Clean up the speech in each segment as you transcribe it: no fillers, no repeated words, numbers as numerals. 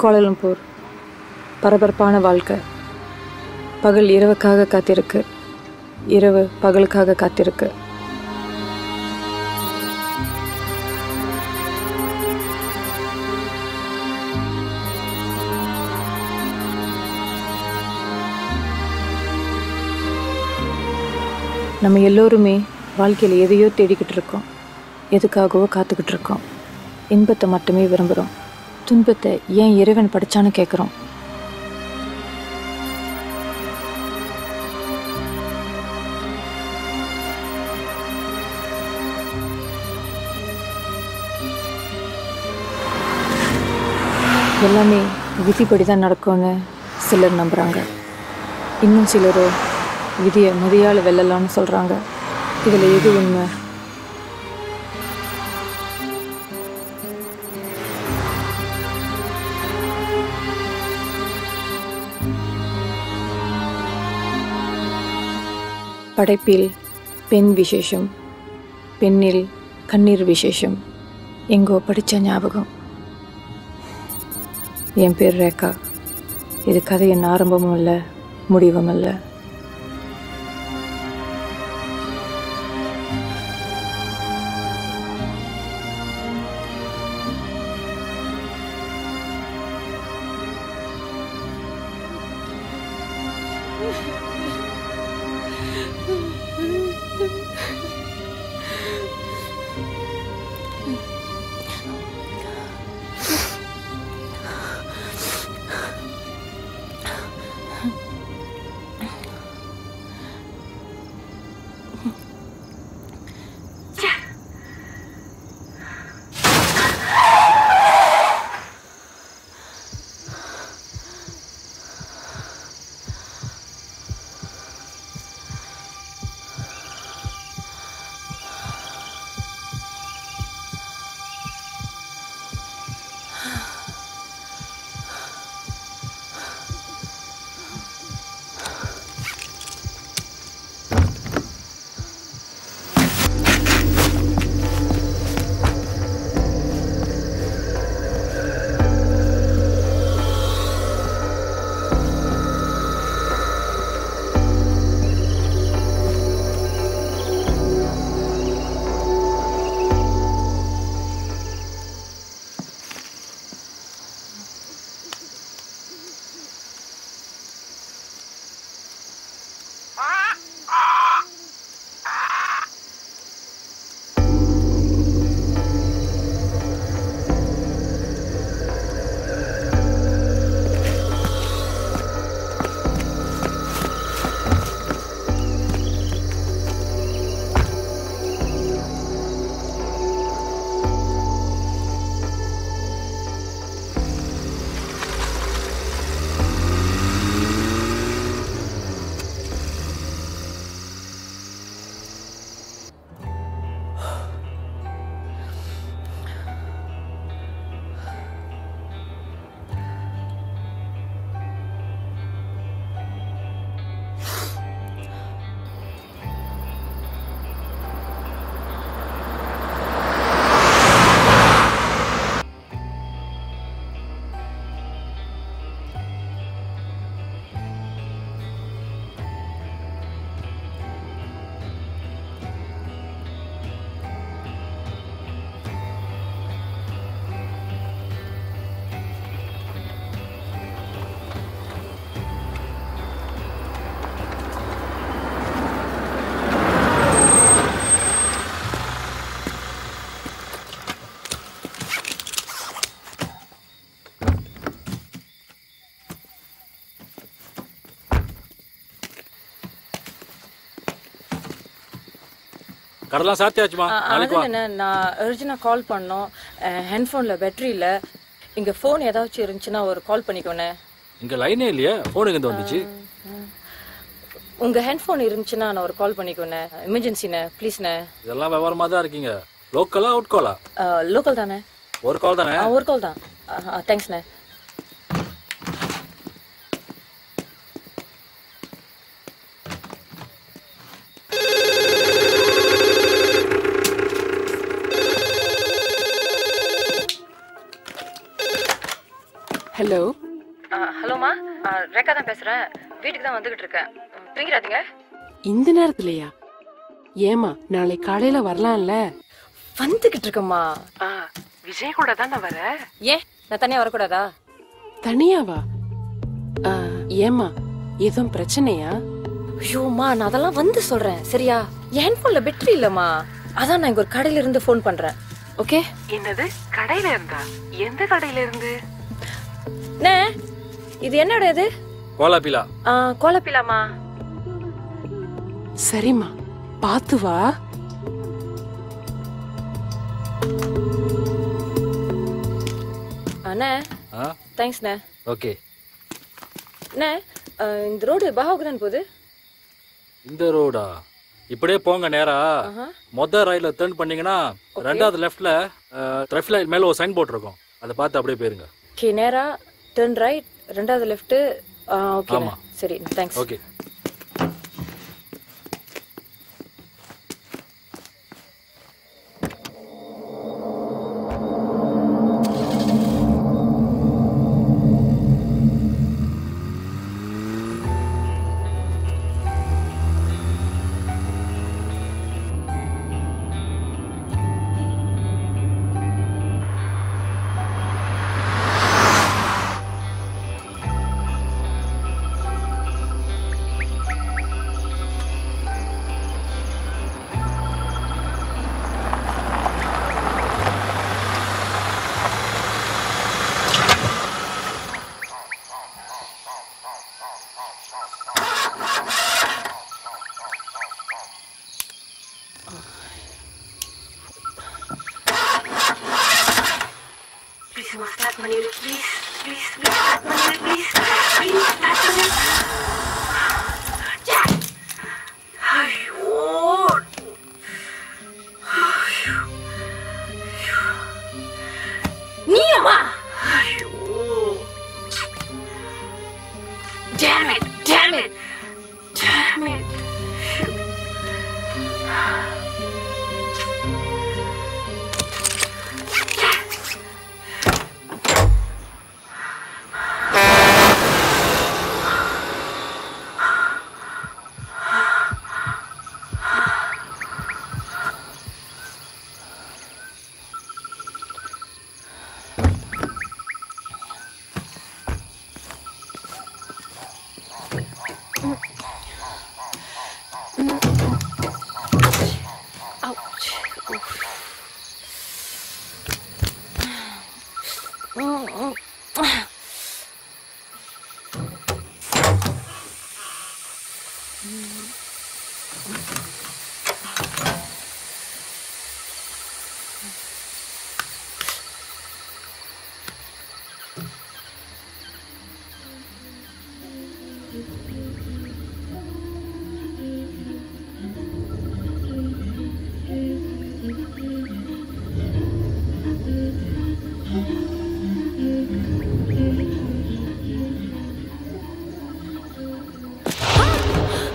Kuala Lumpur பரபரப்பான வாழ்க்கை. பகல் இரவுக்காக காத்திருக்கு, இரவு பகலுக்காக காத்திருக்கு. நம்ம எல்லோருமே வாழ்க்கையில் எதையோ தேடிக்கிட்டு இருக்கோம், எதுக்காகவோ காத்துக்கிட்டு இருக்கோம். இன்பத்தை மட்டுமே விரும்புகிறோம், துன்பத்தை ஏன் இறைவன் படைச்சான்னு கேட்குறோம். எல்லாமே விதிப்படி தான் நடக்கும்னு சிலர் நம்புகிறாங்க. இன்னும் சிலரோ விதியை மதியால் வெல்லலாம்னு சொல்கிறாங்க. இதில் எது உண்மை? படைப்பில் பெண் விசேஷம், பெண்ணில் கண்ணீர் விசேஷம். எங்கோ படித்த ஞாபகம். என் பேர் ரேகா. இது கதையின் ஆரம்பமும் இல்லை, முடிவும் இல்லை. கடலாம் சாத்தியாச்சுமா? நான் அர்ஜென்ட்டாக கால் பண்ணோம். ஹேண்ட்ஃபோனில் பேட்டரி இல்லை. இங்கே ஃபோன் ஏதாச்சும் இருந்துச்சுன்னா ஒரு கால் பண்ணிக்கோண்ணே. இங்கே லைனே இல்லையா? ஃபோனுக்கு எந்த வந்துச்சு? உங்கள் ஹேண்ட்ஃபோன் இருந்துச்சுன்னா நான் ஒரு கால் பண்ணிக்கோண்ணே. எமர்ஜென்சிண்ணே, ப்ளீஸ்ண்ணே. இதெல்லாம் விவரமாக தான் இருக்கீங்க. லோக்கலா அவுட் காலா? லோக்கல் தானே. ஒரு கால் தானே? ஒரு கால் தான். தேங்க்ஸ்ண்ணே. ஹலோ, ரேணுகா தான் பேசுறேன். வீட்டுக்கு தான் வந்துகிட்டு இருக்கேன். தூங்கிறாதீங்க. இந்த நேரத்துலயா? ஏமா நாளை காலையில வரலாம்ல? வந்துகிட்டு இருக்கம்மா. விஜய் கூட தானே வர? ஏன் நான் தனியா வரக்கூடாதா? தனியாவா? ஏமா எதுவும் பிரச்சனையா? ஐயோம்மா, நான் அதெல்லாம் வந்து சொல்றேன் சரியா? என் போன்ல பேட்டரி இல்லம்மா. அதான் நான் இங்க ஒரு கடையில இருந்து போன் பண்றேன். ஓகே? என்னது கடையில இருந்தா? எந்த கடையில இருந்து? நே, இது என்னோட இது? கோலாபிலா. கோலப்பிலாமா? சரிம்மா, பாத்து வா. அண்ணே, தேங்க்ஸ்ண்ணே. ஓகே. அண்ணே, இந்த ரோடு பாகாவுக்கு தான் போகுது. இந்த ரோடா? இப்படியே போங்க நேரா. மொத ரைட்ல டர்ன் பண்ணீங்கன்னா ரெண்டாவது லெஃப்ட்ல டிராஃபிக் லைட் மேல ஒரு சைன் போர்ட் இருக்கும். அதை பார்த்து அப்படியே போயிருங்க. ஓகே, நேரா டர்ன் ரைட், ரெண்டாவது லெஃப்ட். ஓகே. ஆமா. சரி, தேங்க்ஸ். ஓகே.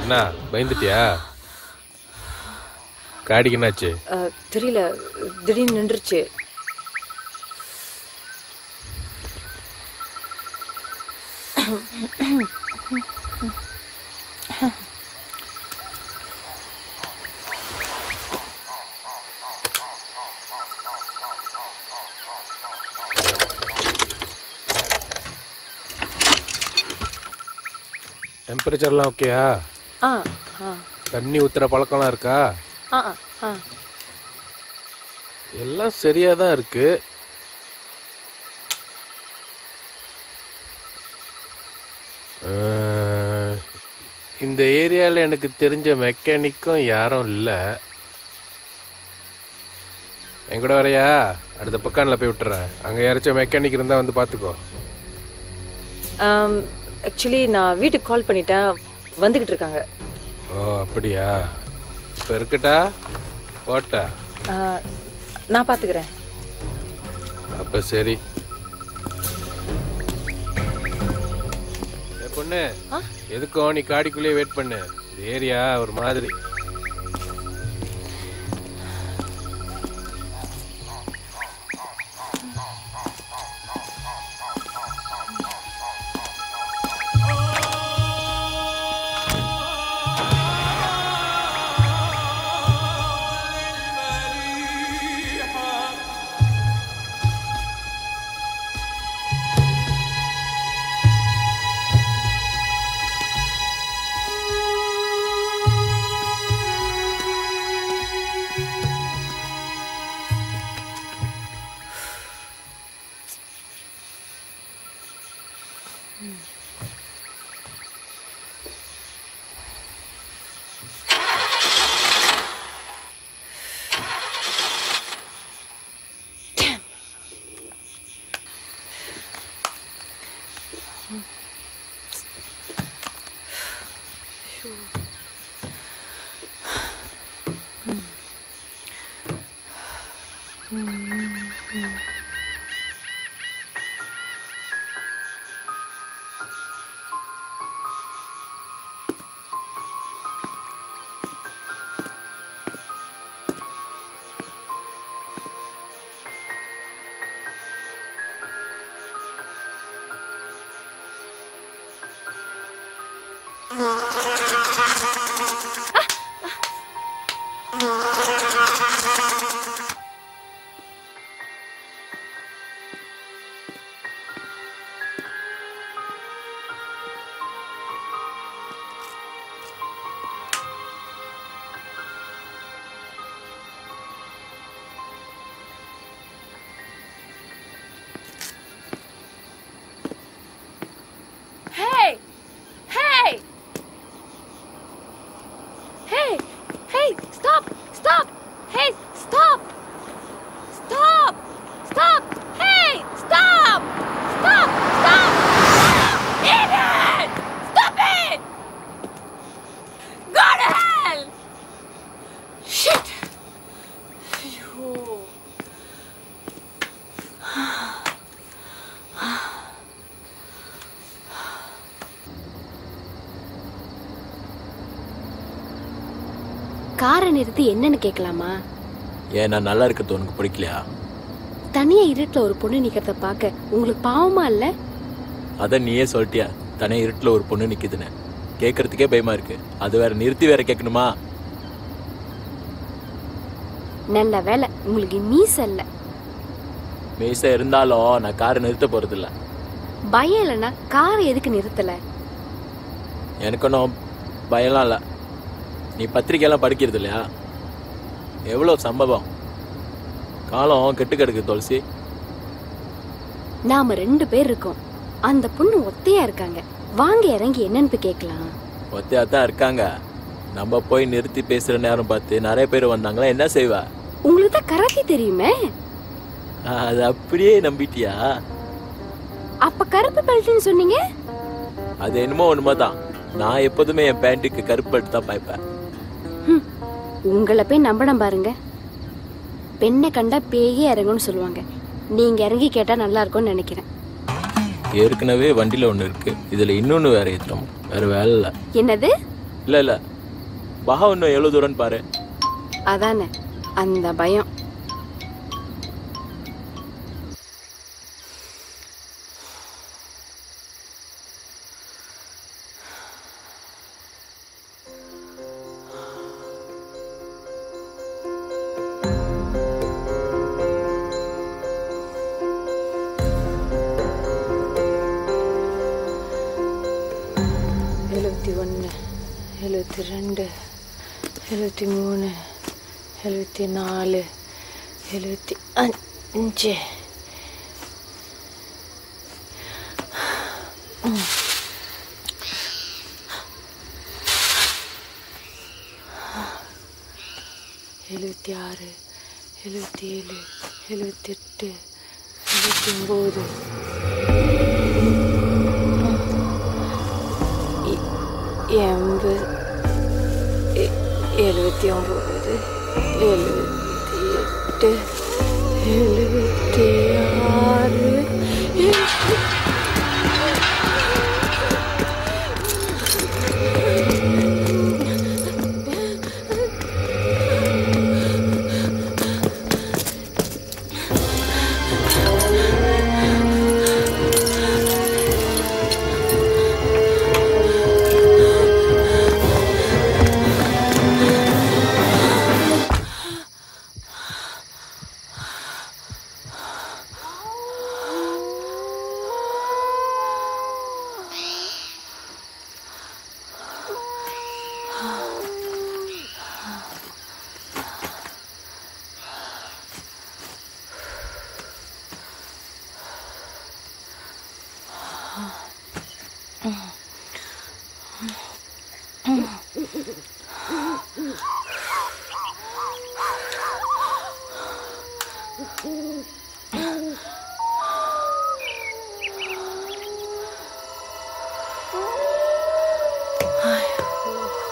என்ன பயந்துட்டியா? காடிக்கு என்னாச்சு? தெரியல, திடீர்னு நின்றுச்சு. டெம்பரேச்சர்லாம் ஓகேயா? தண்ணி ஊத்துற பழக்கம்லாம் இருக்கா? எல்லாம் சரியா தான் இருக்கு. இந்த ஏரியாவில் எனக்கு தெரிஞ்ச மெக்கானிக்கும் யாரும் இல்லை. என் கூட வரையா? அடுத்த பக்கானில் போய் விட்டுறேன். அங்கே யாராச்சும் மெக்கானிக் இருந்தால் வந்து பார்த்துக்கோ. ஆக்சுவலி நான் வீட்டுக்கு கால் பண்ணிட்டேன், வந்துகிட்டு இருக்காங்க. ஓ அப்படியா? இப்போ இருக்கட்டா போட்டா? நான் பார்த்துக்கிறேன். அப்போ சரி. பொண்ணு, எதுக்கும் நீ காடிக்குள்ளேயே வெயிட் பண்ணு. ஏரியா ஒரு மாதிரி. Hey! Hey! Hey! Hey! Stop! Stop! Hey! Stop! Stop! Stop! Hey! Stop! Stop! Stop! Idiot! Stop it! Go to hell! Shit! Phew. காரை நிறுத்தி என்னன்னு கேட்கலாமா? ஏன் நான் நல்லா இருக்கிறது உனக்கு பிடிக்கலையா? தனியா இருட்டுல ஒரு பொண்ணு நிக்கிறத பாக்க உங்களுக்கு பாவமா இல்ல? அத நீயே சொல்லிட்டியா, தனியா இருட்டுல ஒரு பொண்ணு நிக்குதுன்னு. கேட்கறதுக்கே பயமா இருக்கு, அது வேற நிறுத்தி வேற கேட்கணுமா? நல்ல வேலை உங்களுக்கு மீச இல்ல. மீச இருந்தாலும் நான் காரை நிறுத்த போறது இல்ல. பயம் இல்லைன்னா காரை எதுக்கு நிறுத்தல? எனக்கு ஒன்றும் பயம்லாம் இல்லை. நீ பத்திரிக்கையெல்லாம் படிக்கிறது இல்லையா? எவ்வளோ சம்பவம், காலம் கெட்டு கிடக்கு துளசி. நாம 2 பேர் இருக்கோம், அந்த பொண்ணு ஒத்தையா இருக்காங்க. வாங்க இறங்கி என்னன்னு கேட்கலாம். ஒத்தையா தான் இருக்காங்க. நம்ம போய் நிறுத்தி பேசுற நேரம் பார்த்து நிறைய பேர் வந்தாங்களா, என்ன செய்வா? உங்களுக்கு தான் கராத்தே தெரியுமே. அது அப்படியே நம்பிட்டியா? அப்ப கருப்பு பெல்ட்னு சொன்னீங்க. அது என்னமோ உண்மைதான். நான் எப்போதுமே என் பேண்ட்டுக்கு கருப்பு பெல்ட் தான் பாய்ப்பேன். உங்களை போய் நம்பணும் பாருங்க. பெண்ணை கண்டா பேயே இறங்கும்னு சொல்லுவாங்க. நீங்க இறங்கி கேட்டா நல்லா இருக்கும்னு நினைக்கிறேன். ஏற்கனவே வண்டியில ஒண்ணு இருக்கு, இதுல இன்னொன்னு வேற ஏற்றோம். வேற வேலை இல்ல. என்னது? இல்ல பகா இன்னும் எவ்வளவு தூரம் பாரு. அதானே அந்த பயம். $71, $72, $73, $74, $75. $76, $77, $78, $79. $79, $78, $76.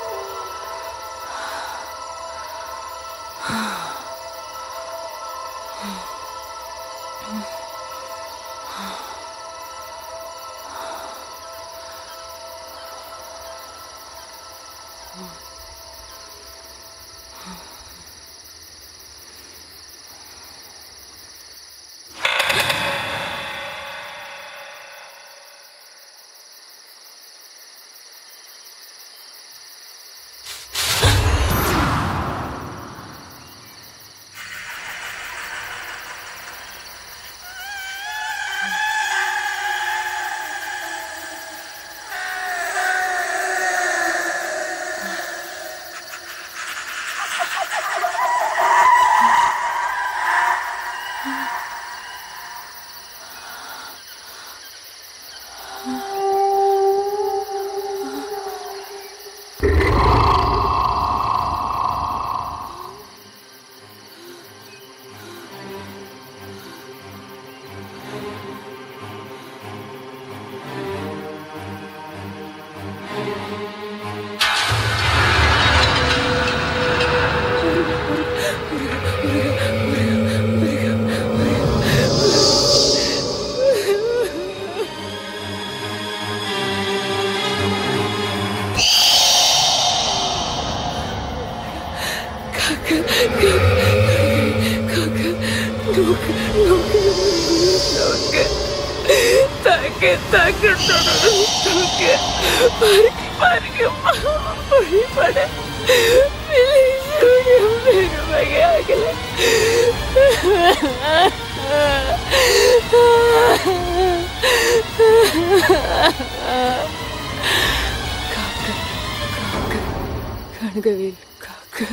கனகவேல் காக்க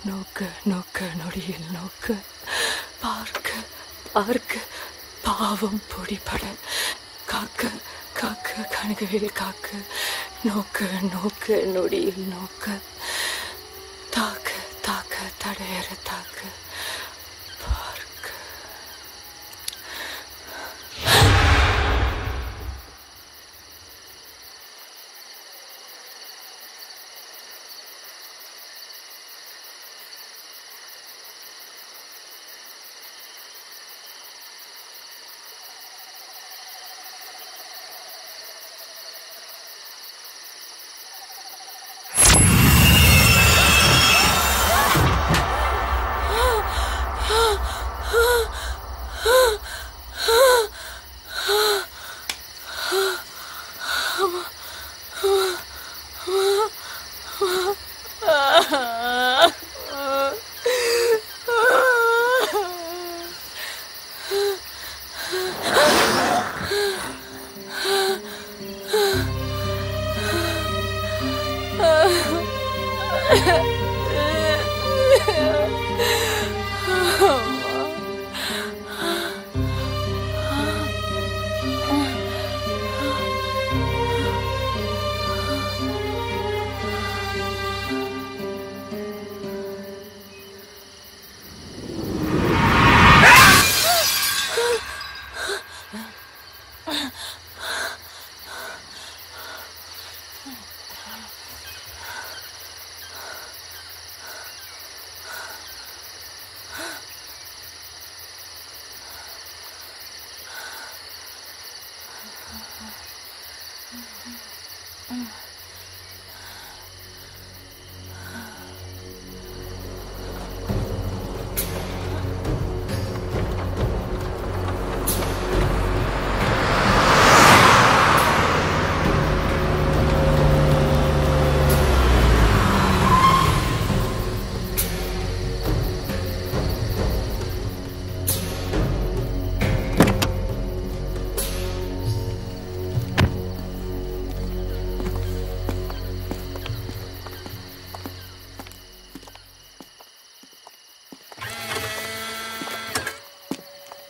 நோக்க நோக்க நொடியில் நோக்க பார்க்க பார்க்க பாவம் பொடிபட காக்க காக்க கனகவேல் காக்க நோக்க நோக்க நொடியில் நோக்க தாக்க தாக்க தடையற தாக்க பார்க்க.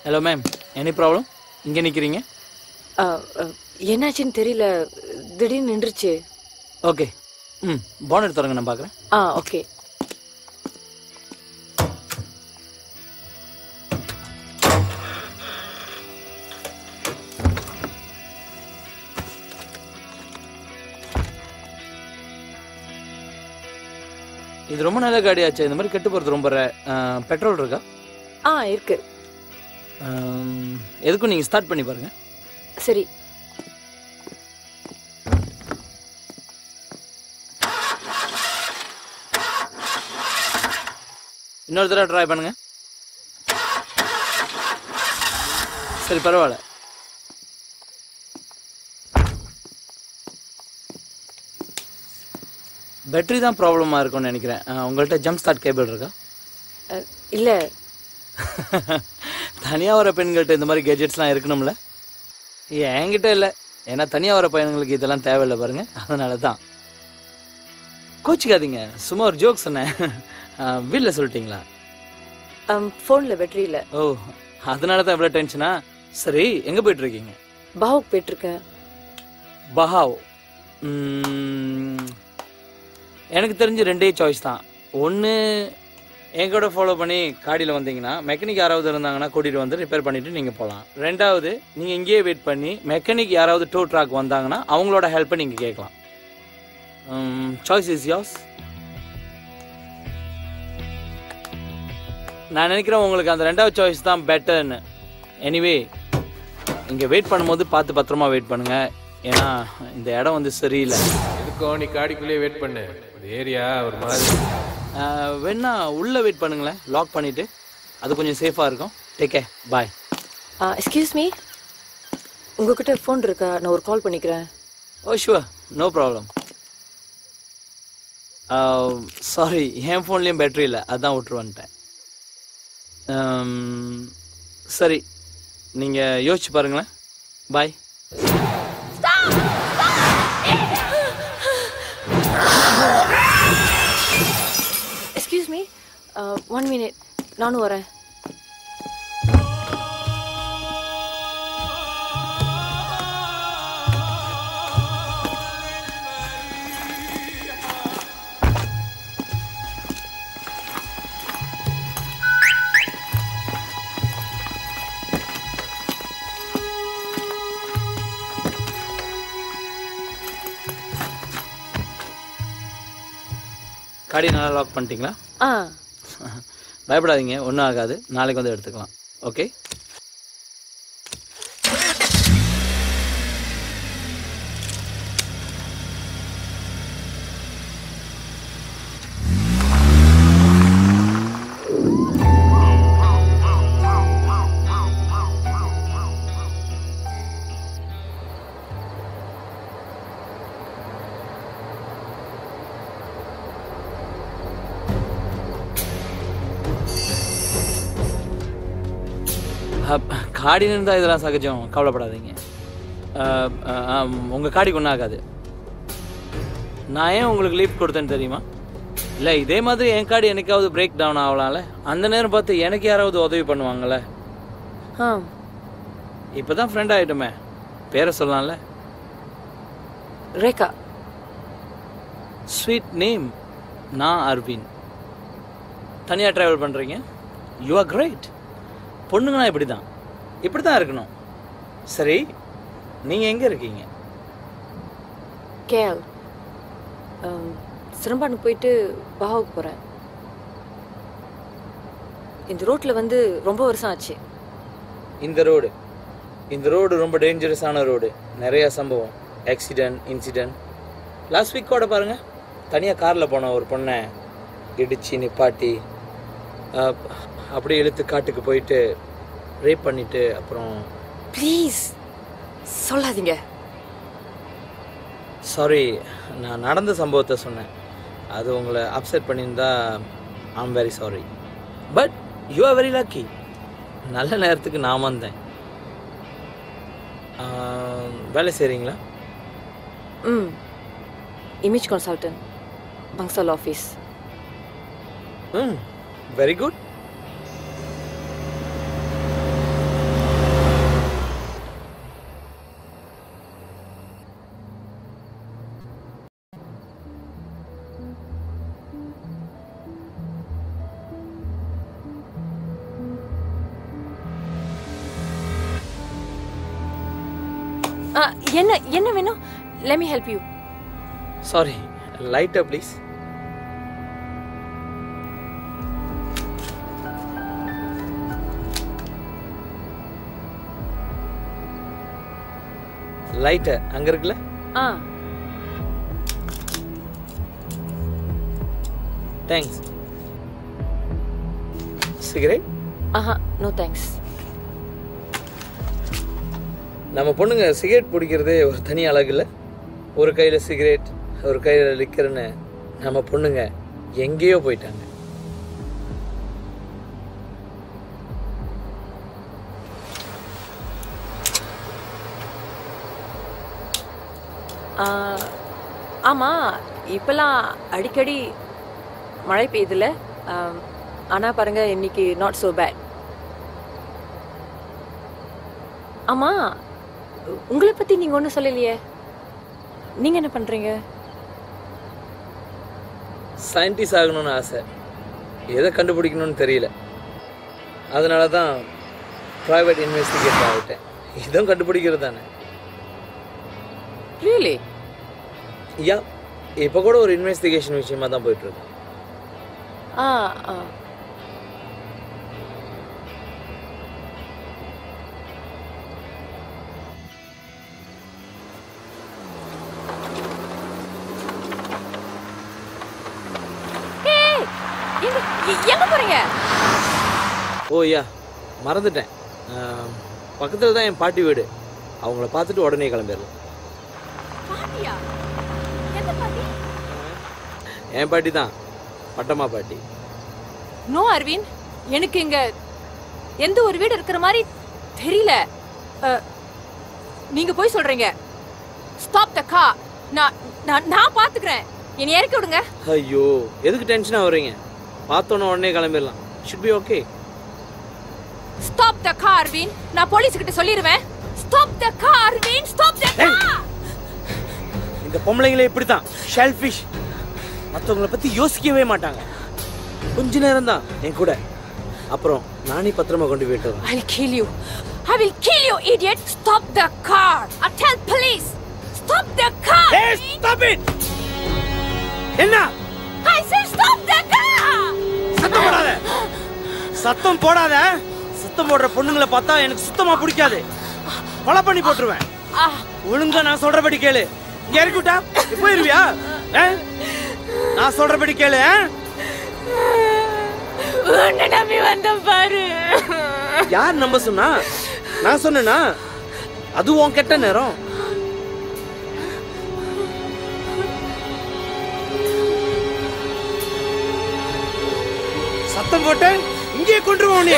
Hello ma'am, any problem? இங்கே நிற்கிறீங்க? என்னாச்சுன்னு தெரியல, திடீர்னு நின்றுச்சு. ஓகே, பானட் தரங்க, நான் பார்க்குறேன். ஓகே. இது ரொம்ப நல்ல காடியாச்சு. இந்த மாதிரி கெட்டு போகிறது ரொம்ப பெட்ரோல் இருக்கா? இருக்கு. எதுக்கும் நீங்கள் ஸ்டார்ட் பண்ணி பாருங்கள். சரி. இன்னொரு தடவை ட்ரை பண்ணுங்க. சரி பரவாயில்ல. பேட்டரி தான் ப்ராப்ளமாக இருக்கும்னு நினைக்கிறேன். உங்கள்கிட்ட ஜம்ப் ஸ்டார்ட் கேபிள் இருக்கா? இல்ல தனியாக வர பெண்கள்கிட்ட இந்த மாதிரி கேஜெட்ஸ்லாம் இருக்கணும்ல? என்கிட்ட இல்லை, ஏன்னா தனியாக வர பையன்களுக்கு இதெல்லாம் தேவையில்லை பாருங்க, அதனால தான். கோச்சிக்காதீங்க, சும்மா ஒரு ஜோக் சொன்னேன். வீட்டில் சொல்லிட்டீங்களா? ஃபோன்ல பேட்டரி இல்ல. ஓ, அதனால தான் இவ்வளோ டென்ஷனா? சரி, எங்கே போயிட்டு இருக்கீங்க? பாவுக்கு போயிட்டு இருக்கேன். பஹாவ். எனக்கு தெரிஞ்சு 2 சாய்ஸ் தான். ஒன்று என் கூட ஃபாலோ பண்ணி காடியில் வந்தீங்கன்னா மெக்கானிக் யாராவது இருந்தாங்கன்னா கூட்டிகிட்டு வந்து ரிப்பேர் பண்ணிவிட்டு நீங்கள் போகலாம். 2வது நீங்கள் இங்கேயே வெயிட் பண்ணி மெக்கானிக் யாராவது டோ ட்ராக் வந்தாங்கன்னா அவங்களோட ஹெல்ப்பை நீங்கள் கேட்கலாம். Choice is yours. நான் நினைக்கிறேன் உங்களுக்கு அந்த 2வது சாய்ஸ் தான் பெட்டர்னு. எனிவே இங்கே வெயிட் பண்ணும்போது பார்த்து பத்திரமா வெயிட் பண்ணுங்கள், ஏன்னா இந்த இடம் வந்து சரியில்லை. எதுக்கும் நீ காடிக்குள்ளேயே வெயிட் பண்ணு, ஏரியா ஒரு மாதிரி. வேணா உள்ளே வெயிட் பண்ணுங்களேன், லாக் பண்ணிவிட்டு, அது கொஞ்சம் சேஃபாக இருக்கும். Take care, bye. Excuse me, உங்ககிட்ட ஃபோன் இருக்கா? நான் ஒரு கால் பண்ணிக்கிறேன். Oh sure, no problem. Sorry, என் ஃபோன்லேயும் பேட்டரி இல்லை, அதான் விட்டுரு வந்துட்டேன். சரி, நீங்கள் யோசிச்சு பாருங்களேன். பாய். எக்ஸ்கியூஸ் மீ, 1 minute, நானும் வரேன். காடி நல்லா லாக் பண்ணிட்டீங்களா? ஆ, பயப்படாதீங்க, ஒன்றும் ஆகாது. நாளைக்கு வந்து எடுத்துக்கலாம். ஓகே. காடின்னு இருந்தால் இதெல்லாம் சகஜம், கவலைப்படாதீங்க. உங்கள் காடிக்கு ஒன்றும் ஆகாது. நான் ஏன் உங்களுக்கு லீவ் கொடுத்தேன்னு தெரியுமா? இல்லை, இதே மாதிரி என் காடி என்னைக்காவது பிரேக் டவுன் ஆகலாம்ல, அந்த நேரம் பார்த்து எனக்கு யாராவது உதவி பண்ணுவாங்கள்ல. இப்போ தான் ஃப்ரெண்ட் ஆகிட்டோமே, பேரை சொல்லலாம்ல. ரேகா. Sweet name. நான் அரவிந்த். தனியாக ட்ராவல் பண்ணுறீங்க? You are great. பொண்ணுங்கன்னா இப்படி தான் இருக்கணும். சரி, நீங்கள் எங்கே இருக்கீங்க? கேஎல். சிரம்பானுக்கு போயிட்டு பாவுக்கு போகிறேன். இந்த ரோட்டில் வந்து ரொம்ப வருஷம் ஆச்சு. இந்த ரோடு ரொம்ப டேஞ்சரஸான ரோடு. நிறைய சம்பவம், ஆக்சிடென்ட், இன்சிடென்ட். லாஸ்ட் வீக் கூட பாருங்கள், தனியாக காரில் போன ஒரு பொண்ணை இடித்து நிப்பாட்டி அப்படியே இழுத்து காட்டுக்கு போயிட்டு ரேப் பண்ணிட்டு அப்புறம். ப்ளீஸ் சொல்லாதீங்க. சாரி, நான் நடந்த சம்பவத்தை சொன்னேன். அது உங்களை அப்செட் பண்ணியிருந்தா I'm very sorry. But you are very lucky. நல்ல நேரத்துக்கு நான் வந்தேன். வேலை செய்கிறீங்களா? Image consultant, Panchal office. Very good. என்ன வேணும்? Let me help you. Sorry, lighter please. Lighter அங்க இருக்குல்ல? தேங்க்ஸ். சிகரெட்? ஆஹா, நோ தேங்க்ஸ். நம்ம பொண்ணுங்க சிகரெட் பிடிக்கிறதே ஒரு தனி அழகு இல்லை? ஒரு கையில் சிகரெட், ஒரு கையில் லிக்கர்னு நம்ம பொண்ணுங்க எங்கேயோ போயிட்டாங்க. ஆமாம், இப்போல்லாம் அடிக்கடி மழை பெய்யுதுல்ல? ஆனால் பாருங்க, இன்னைக்கு நாட் ஸோ பேட். ஆமாம், உங்களை பற்றி நீங்கள் ஒன்றும் சொல்லலையே. நீங்கள் என்ன பண்ணுறீங்க? சயின்டிஸ்ட் ஆகணும்னு ஆசை, எதை கண்டுபிடிக்கணும்னு தெரியல. அதனால தான் ப்ரைவேட் இன்வெஸ்டிகேட்டர் ஆகிட்டேன். இதுவும் கண்டுபிடிக்கிறது தானே. ரியலி? யா, இப்போ கூட ஒரு இன்வெஸ்டிகேஷன் விஷயமா தான் போயிட்டுருக்கு. ஆ ஆ எங்க போறீங்க? ஓ யா, மறந்துட்டேன். பக்கத்தில் தான் என் பாட்டி வீடு. அவங்கள பார்த்துட்டு உடனே கிளம்பிடலாம். பாட்டியா? எந்த பாட்டி? என் பாட்டி தான், பட்டம்மா பாட்டி. நோ அரவிந்த், எனக்கு இங்க எந்த ஒரு வீடு இருக்கிற மாதிரி தெரியல. நீங்க போய் சொல்றீங்க. Stop the car. நான் பாத்துக்கிறேன். என்னை இறக்கி விடுங்க. ஐயோ, எதுக்கு டென்ஷனா வர்றீங்க? பார்த்தோன்னே உடனே கிளம்பிடலாம். Should be okay. Stop the car Aravind. நான் போலீஸ் கிட்ட சொல்லிடுவேன். Stop the car Aravind. Stop the car. இந்த பொம்பளைங்களே இப்படிதான், ஷெல்ஃபிஷ். மற்றவங்களை பத்தி யோசிக்கவே மாட்டாங்க. கொஞ்ச நேரம் தான் என் கூட, அப்புறம் நானே பத்திரமா கொண்டு போயிட்டு வரேன். I'll kill you. I will kill you, idiot. Stop the car. I'll tell police. Stop the car. Hey, stop it. என்ன? I said stop the car. சத்தம் போடாத. சத்தம் போடாத. சத்தம் போடுற பொண்ணுங்களை பார்த்தா எனக்கு சுத்தமா பிடிக்காது. கொலை பண்ணி போட்டுருவேன். ஒழுங்கா நான் சொல்றபடி கேளு. இங்க இறக்கிட்டா போயிருவியா? நான் சொல்றபடி கேளு. உன்னை நம்பி வந்த பாரு. யார் நம்ப சொன்னா? நான் சொன்னேனா? அது உன் கெட்ட நேரம். சத்தம் போட்டு இங்கே கொண்டுருவோம் நீ.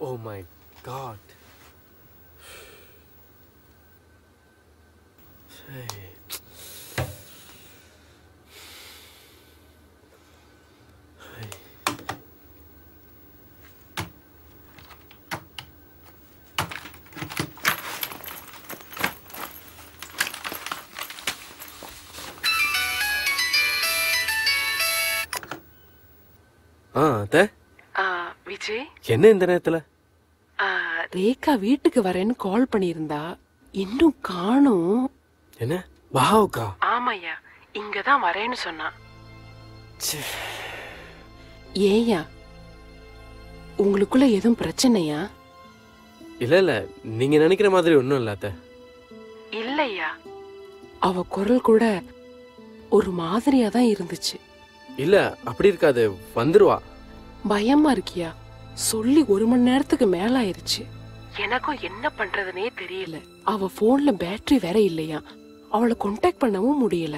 Oh my God. Hey. அத்தை, விஜய், என்ன இந்த நேரத்துல? ரேகா வீட்டுக்கு வரேன்னு கால் பண்ணியிருந்தா, இன்னும் காணோம். என்ன வாவுக்கா? ஆமாய்யா, இங்கதான் வரேன்னு சொன்னா. ஏயா, உங்களுக்குள்ள எதுவும் பிரச்சனையா? இல்ல இல்ல, நீங்க நினைக்கிற மாதிரி ஒண்ணும் இல்ல அத்தை. இல்லையா, அவ குரல் கூட ஒரு மாதிரியா தான் இருந்துச்சு. இல்ல அப்படி இருக்காது, வந்துருவா. பயமா இருக்கியா? சொல்லி 1 மணி நேரத்துக்கு மேல ஆயிருச்சு. எனக்கும் என்ன பண்றதுனே தெரியல. அவ போன்ல பேட்டரி வேற இல்லையா, அவளை கான்டாக்ட் பண்ணவும் முடியல.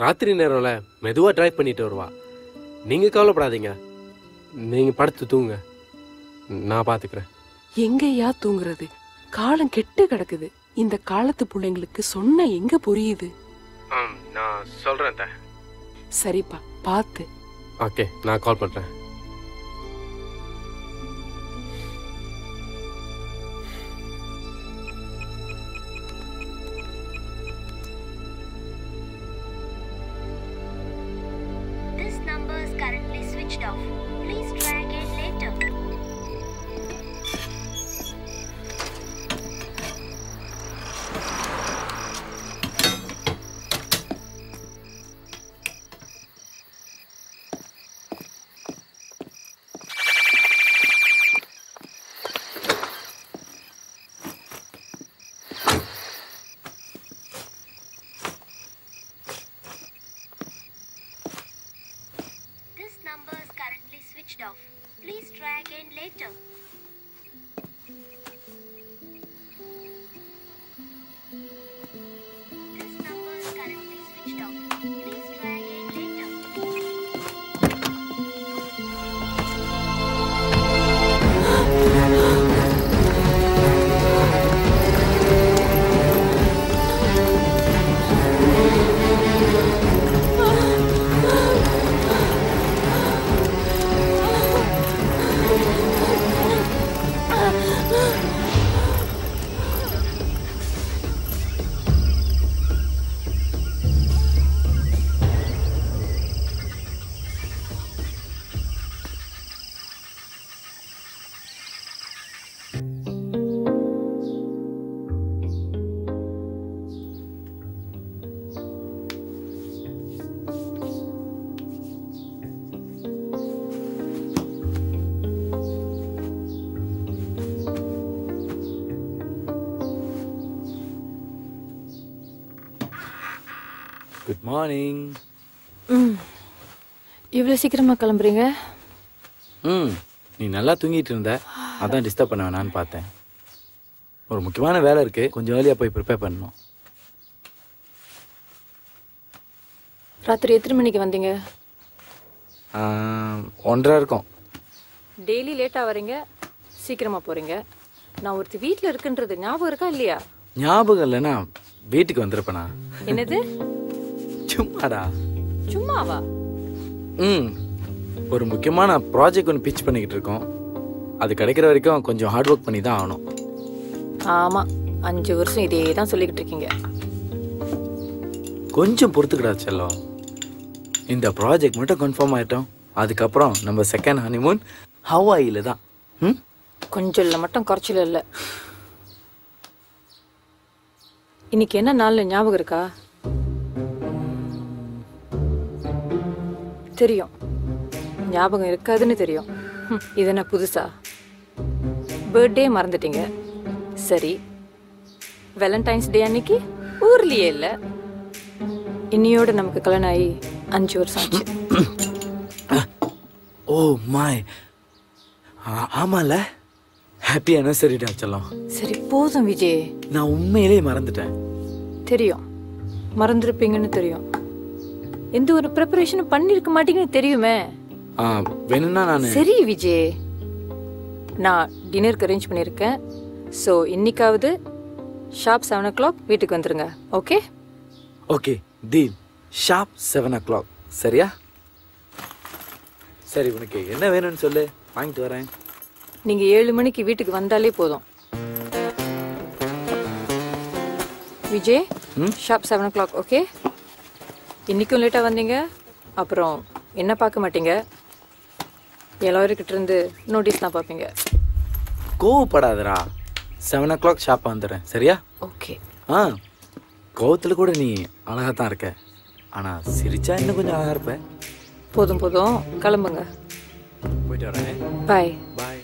ராத்திரி நேரம்ல மெதுவா டிரைவ் பண்ணிட்டு வருவா. நீங்க கவலைப்படாதீங்க, நீங்க படுத்து தூங்க, நான் பாத்துக்கிறேன். எங்கயா தூங்குறது? காலம் கெட்டு கிடக்குது. இந்த காலத்து பிள்ளைங்களுக்கு சொன்ன எங்க புரியுது? நான் சொல்றேன். சரிப்பா, பாத்து. ஓகே, நான் கால் பண்றேன். This number is currently switched off. Please try again later. This number is currently switched off. Please try again later. This number is currently switched off. Please try again later. Good morning. இவ்வளோ சீக்கிரமாக கிளம்புறீங்க? நீ நல்லா தூங்கிட்டு இருந்த, அதான் disturb பண்ண வேணான்னு பார்த்தேன். ஒரு முக்கியமான வேலை இருக்கு, கொஞ்சம் ஏர்லியாக போய் ப்ரிப்பேர் பண்ணணும். ராத்திரி எத்தனை மணிக்கு வந்தீங்க? 1:30 இருக்கும். டெய்லி லேட்டாக வரீங்க, சீக்கிரமாக போகிறீங்க. நான் ஒருத்தி வீட்டில் இருக்குன்றது ஞாபகம் இருக்கா இல்லையா? ஞாபகம் இல்லைன்னா வீட்டுக்கு வந்திருப்பேனா? என்னது? சும்மாடா. சும்மாவா? ஒரு முக்கியமான ப்ராஜெக்ட் ஒன்று பிச் பண்ணிக்கிட்டு இருக்கோம். அது கிடைக்கிற வரைக்கும் கொஞ்சம் ஹார்ட் ஒர்க் பண்ணி தான் ஆகணும். ஆமாம், 5 வருஷம் இதே தான் சொல்லிக்கிட்டு இருக்கீங்க. கொஞ்சம் பொறுத்துக்கிடா செல்லம். இந்த ப்ராஜெக்ட் மட்டும் கன்ஃபார்ம் ஆகிட்டோம், அதுக்கப்புறம் நம்ம செகண்ட் ஹனிமூன் ஹவாயில் தான். கொஞ்சம் இல்லை மட்டும் குறைச்சல இல்லை. இன்னைக்கு என்ன நாள்னு ஞாபகம் இருக்கா? தெரியும், ஞாபகம் இருக்காதுன்னு தெரியும். இது என்ன புதுசா? பர்த்டே மறந்துட்டீங்க. சரி, வேலண்டைன்ஸ் டே அன்னைக்கு ஊர்லயே இல்லை. இன்னையோட நமக்கு கல்யாணம் ஆகி 5 வருஷம் ஆச்சு. ஓ மாய், ஆமால, ஹாப்பி அனிவர்சரிடா செல்லம். சரி போதும் விஜய், நான் உண்மையிலே மறந்துட்டேன். தெரியும், மறந்துருப்பீங்கன்னு தெரியும். எந்த ஒரு ப்ரிப்பரேஷனும் பண்ணிருக்க மாட்டீங்கன்னு தெரியுமே. வேணும்னா நான். சரி விஜய், நான் டின்னருக்கு அரேஞ்ச் பண்ணியிருக்கேன். ஸோ இன்னைக்காவது ஷார்ப் 7 o'clock வீட்டுக்கு வந்துருங்க. Okay? Okay, deal. Sharp 7 o'clock, சரியா? சரி, உனக்கு என்ன வேணும்னு சொல்லு, வாங்கிட்டு வரேன். நீங்கள் 7 மணிக்கு வீட்டுக்கு வந்தாலே போதும். Vijay, sharp 7 o'clock, okay? இன்றைக்கும் லேட்டாக வந்தீங்க, அப்புறம் என்ன பார்க்க மாட்டீங்க, எல்லாருக்கிட்ட இருந்து நோட்டீஸ் தான் பார்ப்பீங்க. கோவப்படாதரா, 7 o'clock ஷாப்பாக வந்துடுறேன், சரியா? ஓகே. கோவத்தில் கூட நீ அழகாக தான் இருக்க, ஆனால் சிரிச்சா இன்னும் கொஞ்சம் அழகாக இருப்ப. போதும் போதும், கிளம்புங்க. போயிட்டு வரேன். Bye. Bye.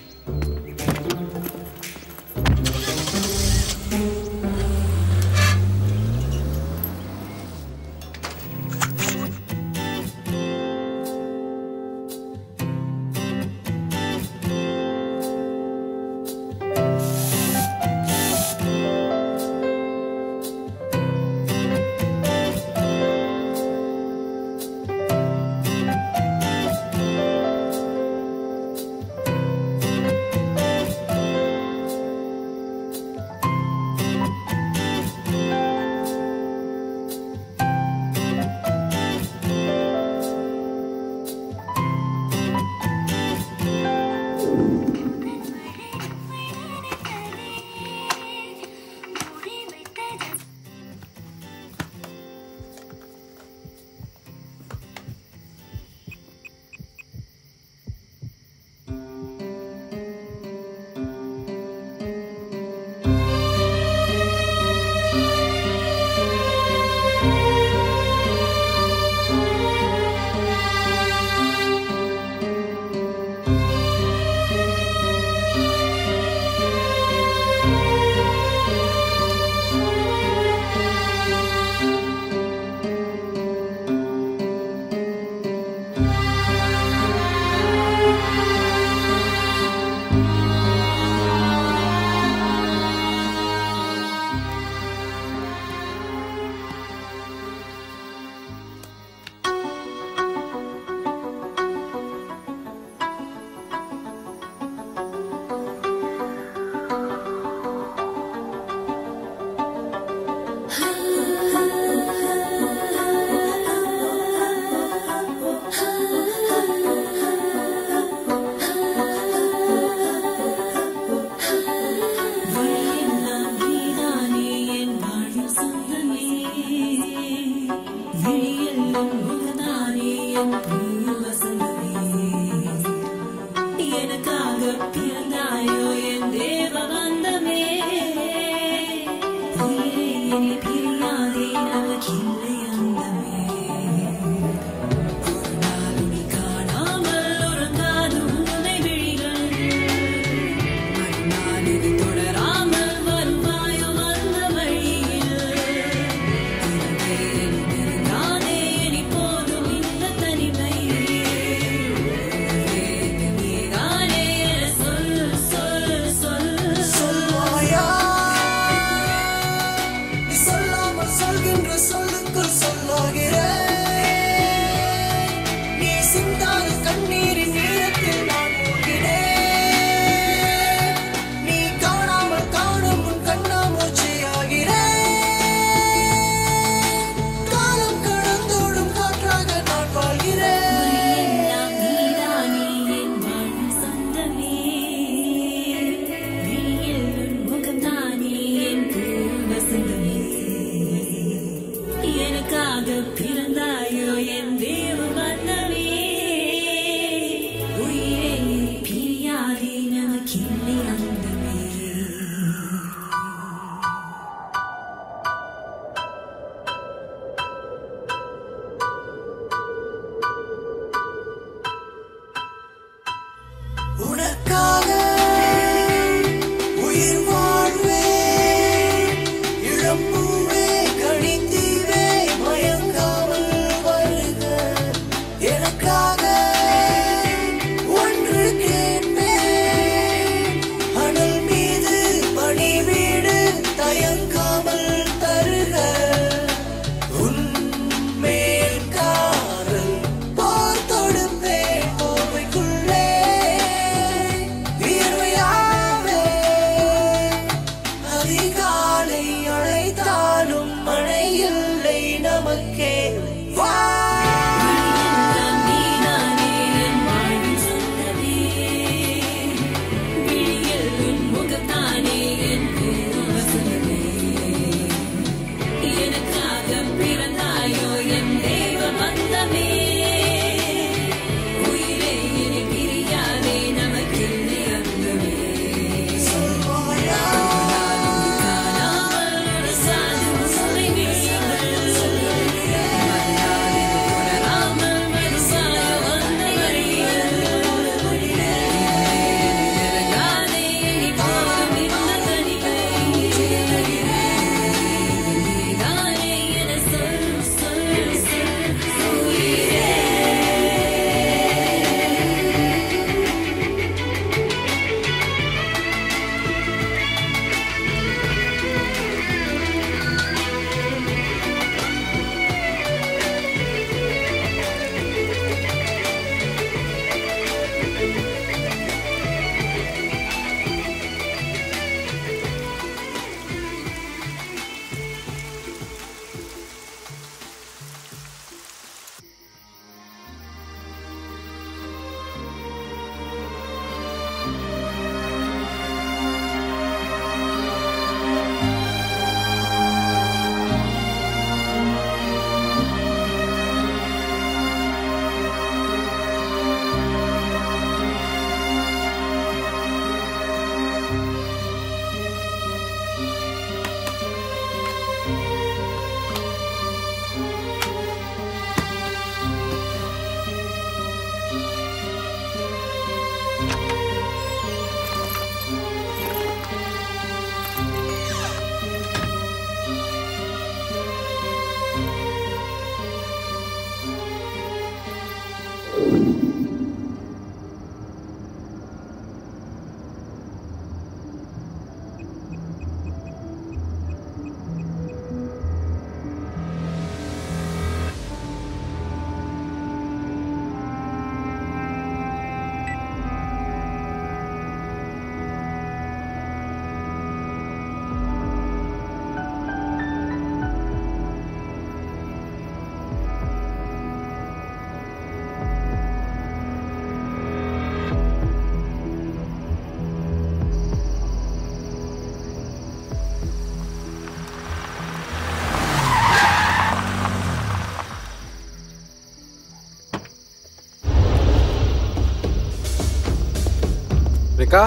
Rekha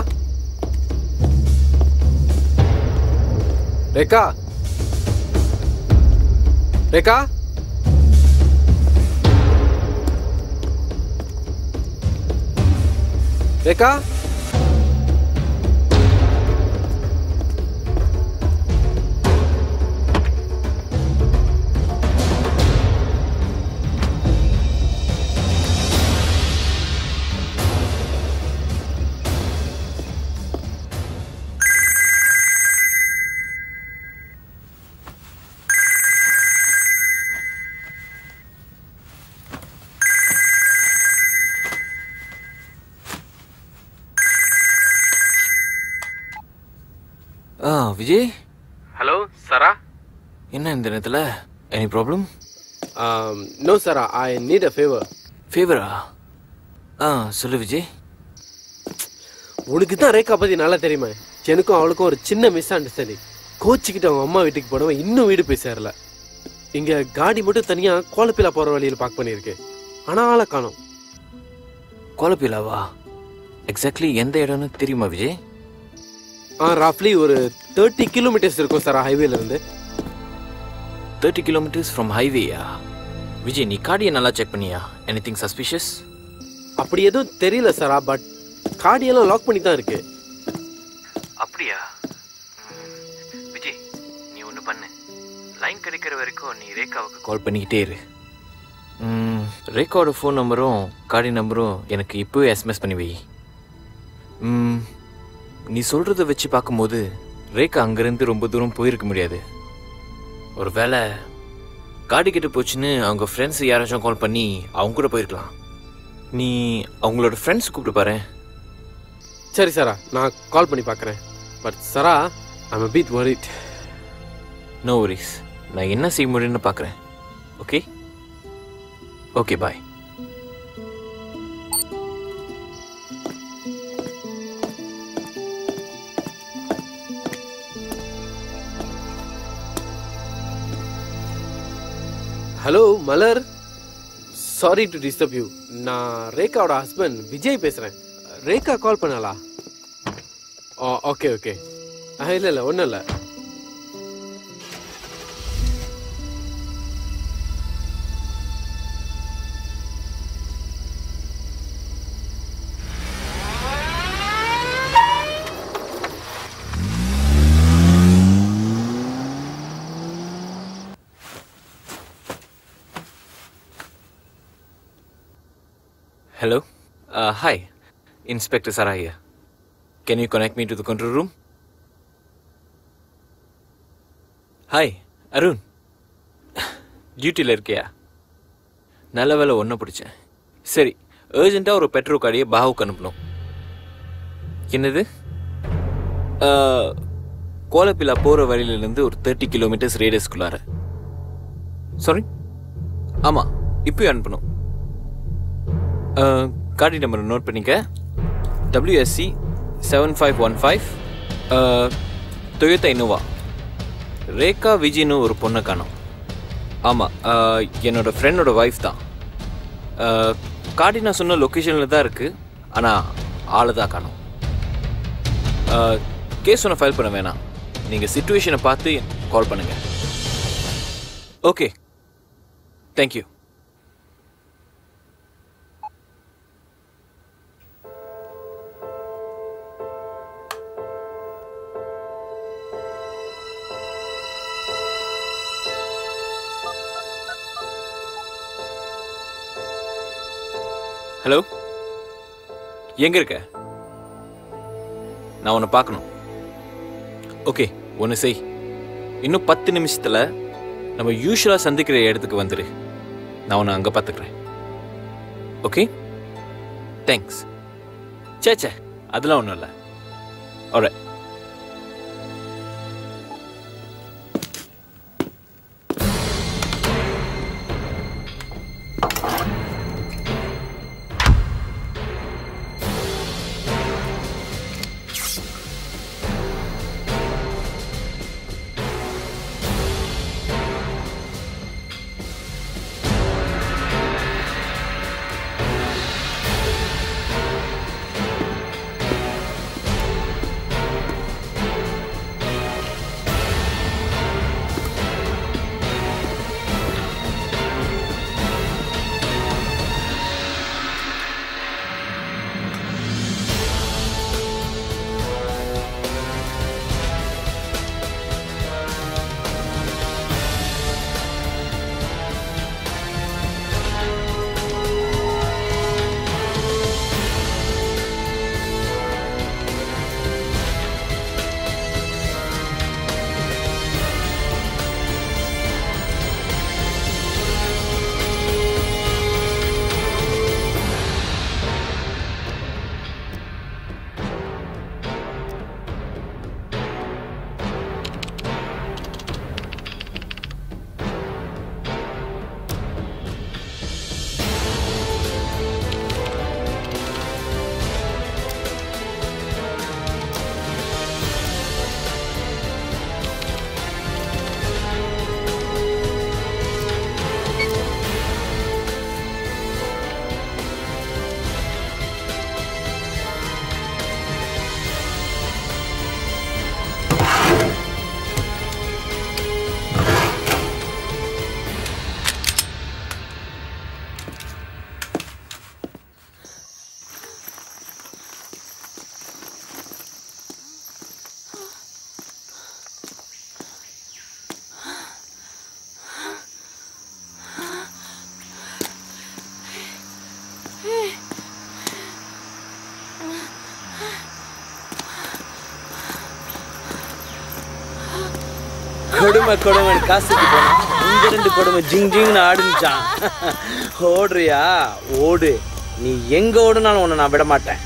Rekha Rekha Rekha Vijay. Hello Sara. என்ன இந்த நேரத்தில்? Any problem? No Sara, I need a favour. ஃபேவரா? சொல்லு விஜய். உனக்கு தான் ரேகா பற்றி நல்லா தெரியுமா? எனக்கும் அவளுக்கும் ஒரு சின்ன மிஸ் அண்டர்ஸ்டாண்டிங். கோச்சிக்கிட்டு அவங்க அம்மா வீட்டுக்கு போனவன் இன்னும் வீடு போய் சேரல. இங்கே காடி மட்டும் தனியாக கோலப்பிலா போகிற வழியில் பார்க் பண்ணியிருக்கு. ஆனால் ஆளை காணோம். கோலப்பிலாவா? எக்ஸாக்ட்லி எந்த இடம்னு தெரியுமா விஜய்? ரஃப்லி ஒரு 30 கிலோமீட்டர்ஸ் இருக்கும் சார் ஹைவேலேருந்து. 30 கிலோமீட்டர்ஸ் ஃப்ரம் ஹைவேயா? விஜய், நீ காடியை நல்லா செக் பண்ணியா? Anything suspicious? அப்படி எதுவும் தெரியல சாரா, பட் காடியெல்லாம் லாக் பண்ணி தான் இருக்கு. அப்படியா? விஜய், நீ ஒன்று பண்ணு. லைன் கிடைக்கிற வரைக்கும் நீ ரேகாவுக்கு கால் பண்ணிக்கிட்டே இரு. ரேகாவோட ஃபோன் நம்பரும் காடி நம்பரும் எனக்கு இப்போவே எஸ்எம்எஸ் பண்ணி வை. நீ சொல்கிறத வச்சு பார்க்கும்போது ரேகா அங்கேருந்து ரொம்ப தூரம் போயிருக்க முடியாது. ஒரு வேளை காடி கிட்ட போச்சுன்னு அவங்க ஃப்ரெண்ட்ஸ் யாராச்சும் கால் பண்ணி அவங்க கூட போயிருக்கலாம். நீ அவங்களோட ஃப்ரெண்ட்ஸ் கூப்பிட்டு பாரு. சரி சாரா, நான் கால் பண்ணி பார்க்குறேன். But Sara, I'm a bit worried. No worries, நான் என்ன செய்ய முடியும்னு பார்க்குறேன். Okay okay, bye. Hello Malar, sorry to disturb you. நான் ரேகாவோட ஹஸ்பண்ட் விஜய் பேசுகிறேன். ரேகா கால் பண்ணாளா? ஓகே ஓகே. இல்லை இல்லை, ஒன்றும் இல்லை. Hello. Hi. Inspector Sarah here. Can you connect me to the control room? Hi, Arun. டியூட்டியில் இருக்கியா? நல்ல வேலை ஒன்றை பிடிச்சேன். சரி, அர்ஜென்ட்டாக ஒரு பெட்ரோல் காடியை பாவுக்கு அனுப்பணும். என்னது? கோலப்பிலா போகிற வழியிலேருந்து ஒரு 30 கிலோமீட்டர்ஸ் ரேடியஸ்குள்ளார. சாரி? ஆமாம், இப்போயும் அனுப்பணும். காடி நம்பர் நோட் பண்ணிக்க. WSC 7515, Toyota Innova. ரேகா விஜய்னு ஒரு பொண்ணை காணோம். ஆமாம், என்னோட ஃப்ரெண்டோட ஒய்ஃப் தான். காடி நான் சொன்ன லொக்கேஷனில் தான் இருக்குது, ஆனால் ஆளை தான் காணோம். கேஸ் ஒன்று ஃபைல் பண்ண வேணாம், நீங்கள் சிச்சுவேஷனை பார்த்து கால் பண்ணுங்கள். Okay, thank you. ஹலோ, எங்கே இருக்க? நான் உன்னை பார்க்கணும். ஓகே, ஒன்று செய். இன்னும் 10 நிமிஷத்தில் நம்ம யூஸ்வலாக சந்திக்கிற இடத்துக்கு வந்துடு. நான் உன்னை அங்கே பார்த்துக்கிறேன். Okay, thanks. சே, அதெல்லாம் ஒன்றும் இல்லை. ஆல்ரைட். கொடுமை கொடுமை காசுக்கு போனா இந்த 2 கொடுமை ஜிங் ஜிங்னு ஆடுச்சான். ஓடுறியா ஓடு, நீ எங்க ஓடுனாலும் உன்னை நான் விட மாட்டேன்.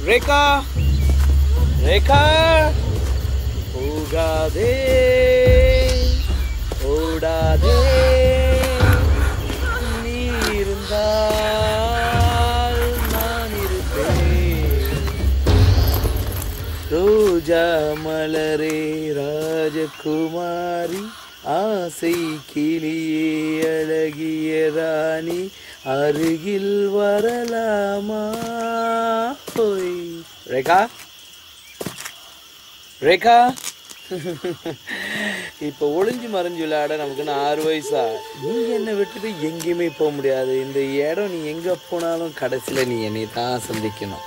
ரேகா ரேகா போகாதே ஓடாதே, நீ இருந்தால் நான் இருப்பேன். ரோஜா மலரே ராஜகுமாரி, ஆசை கிளியே அழகிய ராணி, அருகில் வரலாமா? போய் ரேகா ரேகா இப்போ ஒளிஞ்சு மறைஞ்சு விளையாட நமக்கு 6 வயசா? நீங்க என்னை விட்டுட்டு எங்கேயுமே போக முடியாது. இந்த இடம் நீ எங்க போனாலும் கடைசியில் நீ என்னை தான் சந்திக்கணும்.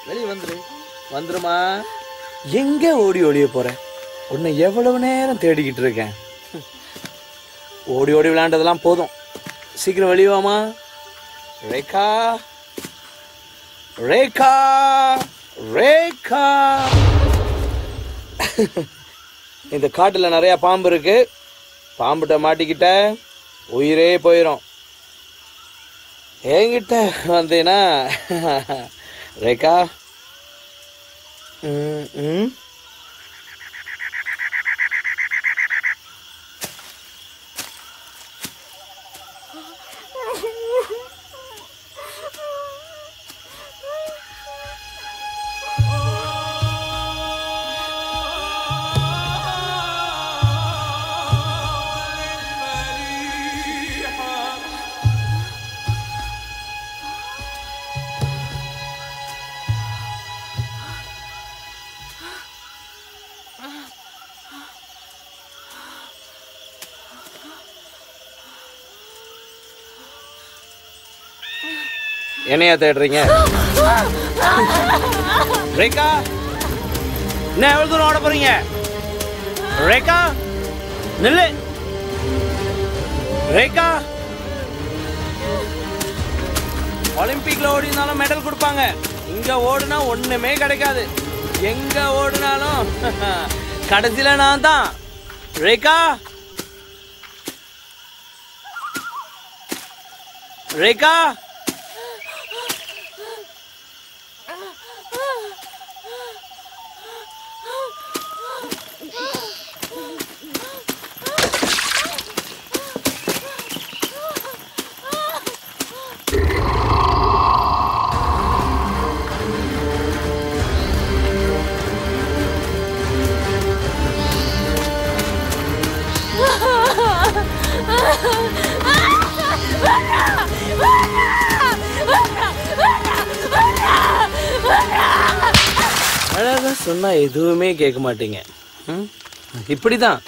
வெளியே வந்துருமா? எங்க ஓடி ஓடிய போற? உன்னை எவ்வளவு நேரம் தேடிக்கிட்டு இருக்கேன். ஓடி ஓடி விளையாண்டதெல்லாம் போதும், சீக்கிரம் வெளியவாமா. ரேகா ரேகா ரேகா. இந்த காட்டுல நிறைய பாம்பு இருக்கு, பாம்புட்ட மாட்டிக்கிட்ட உயிரே போயிடும். என்கிட்ட வந்தேனா ரேகா? என்னையா தேடுறீங்க? ரேகா, என்ன எவ்வளவு தூரம் ஓட போறீங்க? ரேகா நில்லு. ரேகா, ஒலிம்பிக்ல ஓடினாலும் மெடல் கொடுப்பாங்க, இங்க ஓடுனா ஒண்ணுமே கிடைக்காது. எங்க ஓடுனாலும் கடைசியில நான் தான். ரேகா ரேகா அழகா சொன்னா எதுவுமே கேட்க மாட்டீங்க. இப்படிதான்.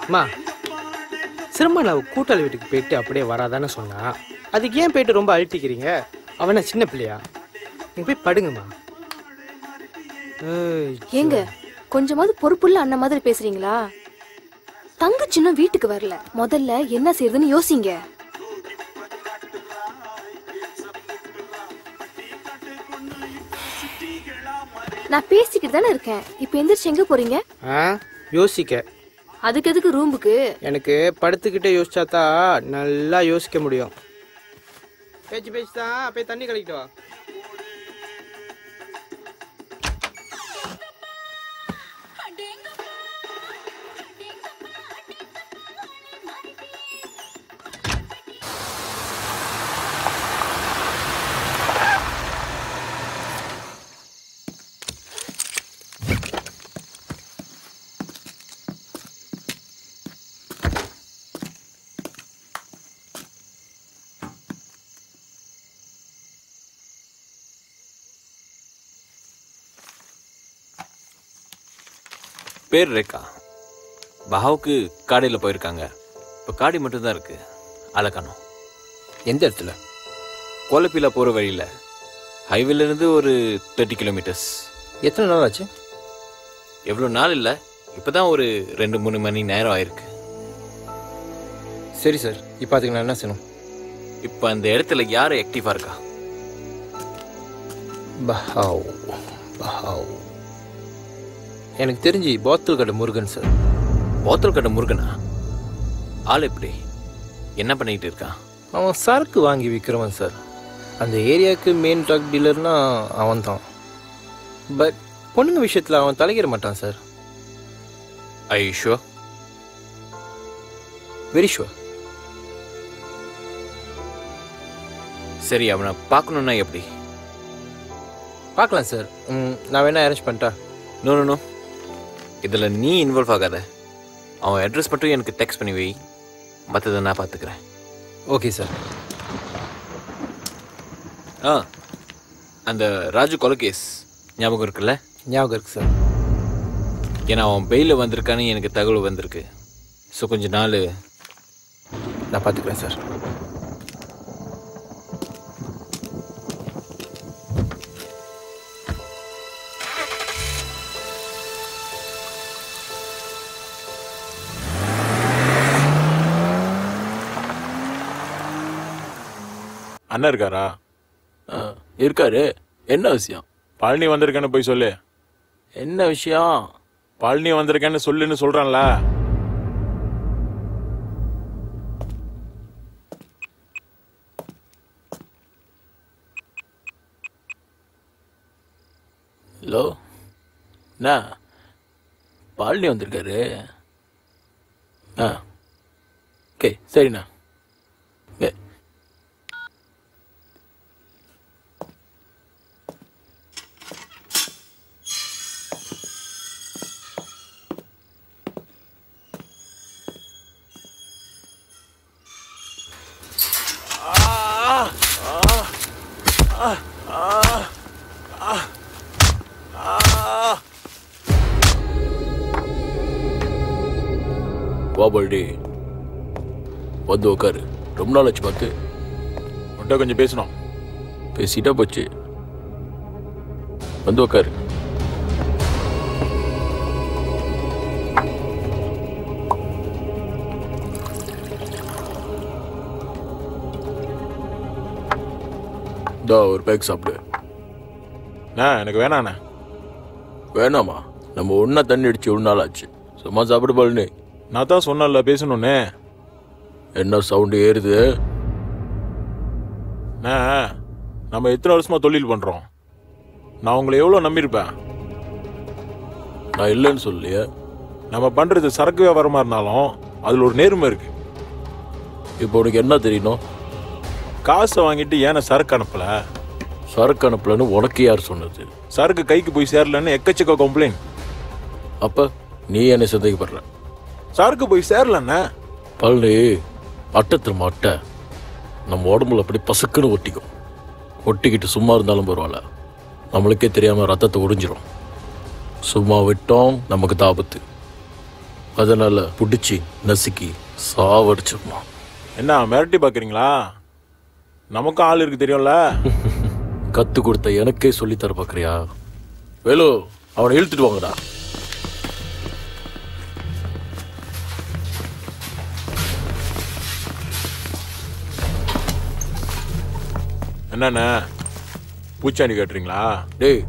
அம்மா சிரம நான் கூட்டாளி வீட்டுக்கு போயிட்டு அப்படியே வராதானே சொன்னா, அதுக்கு ஏன் போயிட்டு ரொம்ப அழட்டிக்கிறீங்க? அவனா சின்ன பிள்ளையா? நீங்க போய் படுங்கம்மா. ஏங்க கொஞ்சமாவது பொறுப்புள்ள அண்ணன் மாதிரி பேசுறீங்களா? தங்கச்சி இன்னும் வீட்டுக்கு வரல, முதல்ல என்ன செய்யறதுன்னு யோசிங்க. நான் பேசிக்கிட்டு தானே இருக்கேன், இப்ப எந்திரிச்சு எங்க போறீங்க? யோசிக்க. அதுக்கு எதுக்கு ரூமுக்கு? எனக்கு படுத்துக்கிட்டே யோசிச்சாதான் நல்லா யோசிக்க முடியும். பேச்சு தான் போய் தண்ணி கழிக்கிட்டு வா. பேர் ரேகா. பஹாவுக்கு காடையில் போயிருக்காங்க. இப்போ காடி மட்டும்தான் இருக்கு, ஆளை காணோம். எந்த இடத்துல? கோலப்பிலா போகிற வழியில், ஹைவேலேருந்து ஒரு 30 கிலோமீட்டர்ஸ். எத்தனை நாள் ஆச்சு? எவ்வளோ நாள் இல்லை, இப்போ தான் ஒரு 2-3 மணி நேரம் ஆயிருக்கு. சரி சார், இப்போ அதுக்கு நான் என்ன செய்யணும்? இப்போ அந்த இடத்துல யார் ஆக்டிவாக இருக்கா? பஹாவ் பஹாவ் எனக்கு தெரிஞ்சு போத்தல் கடை முருகன் சார். போத்தல் கடை முருகனா? ஆள் எப்படி, என்ன பண்ணிட்டு இருக்கான்? அவன் சரக்கு வாங்கி விற்கிறவன் சார். அந்த ஏரியாவுக்கு மெயின் ட்ரக் டீலர்னா அவன் தான். பட் பொண்ணுங்க விஷயத்தில் அவன் தலையிட மாட்டான் சார். ஐ ஷுவர்? Very sure. சரி, அவனை பார்க்கணுன்னா எப்படி? பார்க்கலாம் சார். நான் வேணா அரேஞ்ச் பண்ணிட்டா? நோ நோ நோ, இதில் நீ இன்வால்வ் ஆகாத. அவன் அட்ரஸ் மட்டும் எனக்கு டெக்ஸ்ட் பண்ணி வை, மற்றதை நான் பார்த்துக்கிறேன். Okay sir. அந்த ராஜு கொலை கேஸ் ஞாபகம் இருக்குல்ல? ஞாபகம் இருக்கு சார். ஏன்னா அவன் பெயிலில் வந்திருக்கான்னு எனக்கு தகவல் வந்திருக்கு. ஸோ கொஞ்ச நாள் நான் பார்த்துக்கிறேன் சார். அண்ணன் இருக்காரா? இருக்காரு. என்ன விஷயம்? பழனி வந்திருக்கேன்னு போய் சொல்லு. என்ன விஷயம்? பழனி வந்திருக்கேன்னு சொல்லுன்னு சொல்றான்ல. ஹலோ, என்ன பழனி வந்திருக்காரு? ஓகே சரிண்ணா. வாபல்டி வந்து உட்காரு. ரொம்ப நாள் ஆச்சு பார்த்து. உன்ட்ட கொஞ்சம் பேசணும். பேசிட்டா போச்சு, வந்து உட்காரு. ஒரு பேக் சாப்பிடு. எனக்கு வேணாண்ணே. வேணாமா? நம்ம ஒன்னா தண்ணி அடிச்சு ஒரு நாள் ஆச்சு. சும்மா சாப்பிடு பழனி. நான் தான் சொன்னல பேசணும்னு. என்ன சவுண்டு ஏறுது? நம்ம எத்தனை வருஷமா தொழில் பண்றோம். நான் உங்களை எவ்வளவு நம்பியிருப்பேன். நான் இல்லைன்னு சொல்லியே. நம்ம பண்றது சரக்கு வியாபாரமா இருந்தாலும் அதுல ஒரு நேர்மை இருக்கு. இப்போ உனக்கு என்ன தெரியணும்? காசை வாங்கிட்டு ஏன்னா சரக்கு அனுப்பல? சரக்கு அனுப்பலன்னு உனக்கு யார் சொன்னது? சரக்கு கைக்கு போய் சேரலன்னு எக்கச்சக்க கம்ப்ளைண்ட். அப்ப நீ என்ன சந்தேகப்படுற? சரக்கு போய் சேரலன்னா பழனி, அட்டத்தில் அட்டை நம்ம உடம்புல அப்படி பசுக்குன்னு ஒட்டிக்கும். ஒட்டிக்கிட்டு சும்மா இருந்தாலும் பரவாயில்ல, நம்மளுக்கே தெரியாம ரத்தத்தை உறிஞ்சிரும். சும்மா விட்டோம் நமக்கு தாபத்து. அதனால பிடிச்சி நசுக்கி சாவடிச்சிடணும். என்ன மிரட்டி பார்க்குறீங்களா? நமக்கும் ஆள் இருக்கு தெரியும்ல. கத்து கொடுத்த எனக்கே சொல்லித்தர பார்க்குறியா? வேலு, அவனை இழுத்துட்டு வாங்கடா. என்னண்ணே பூச்சாண்டி கேட்டுறீங்களா? டேய்,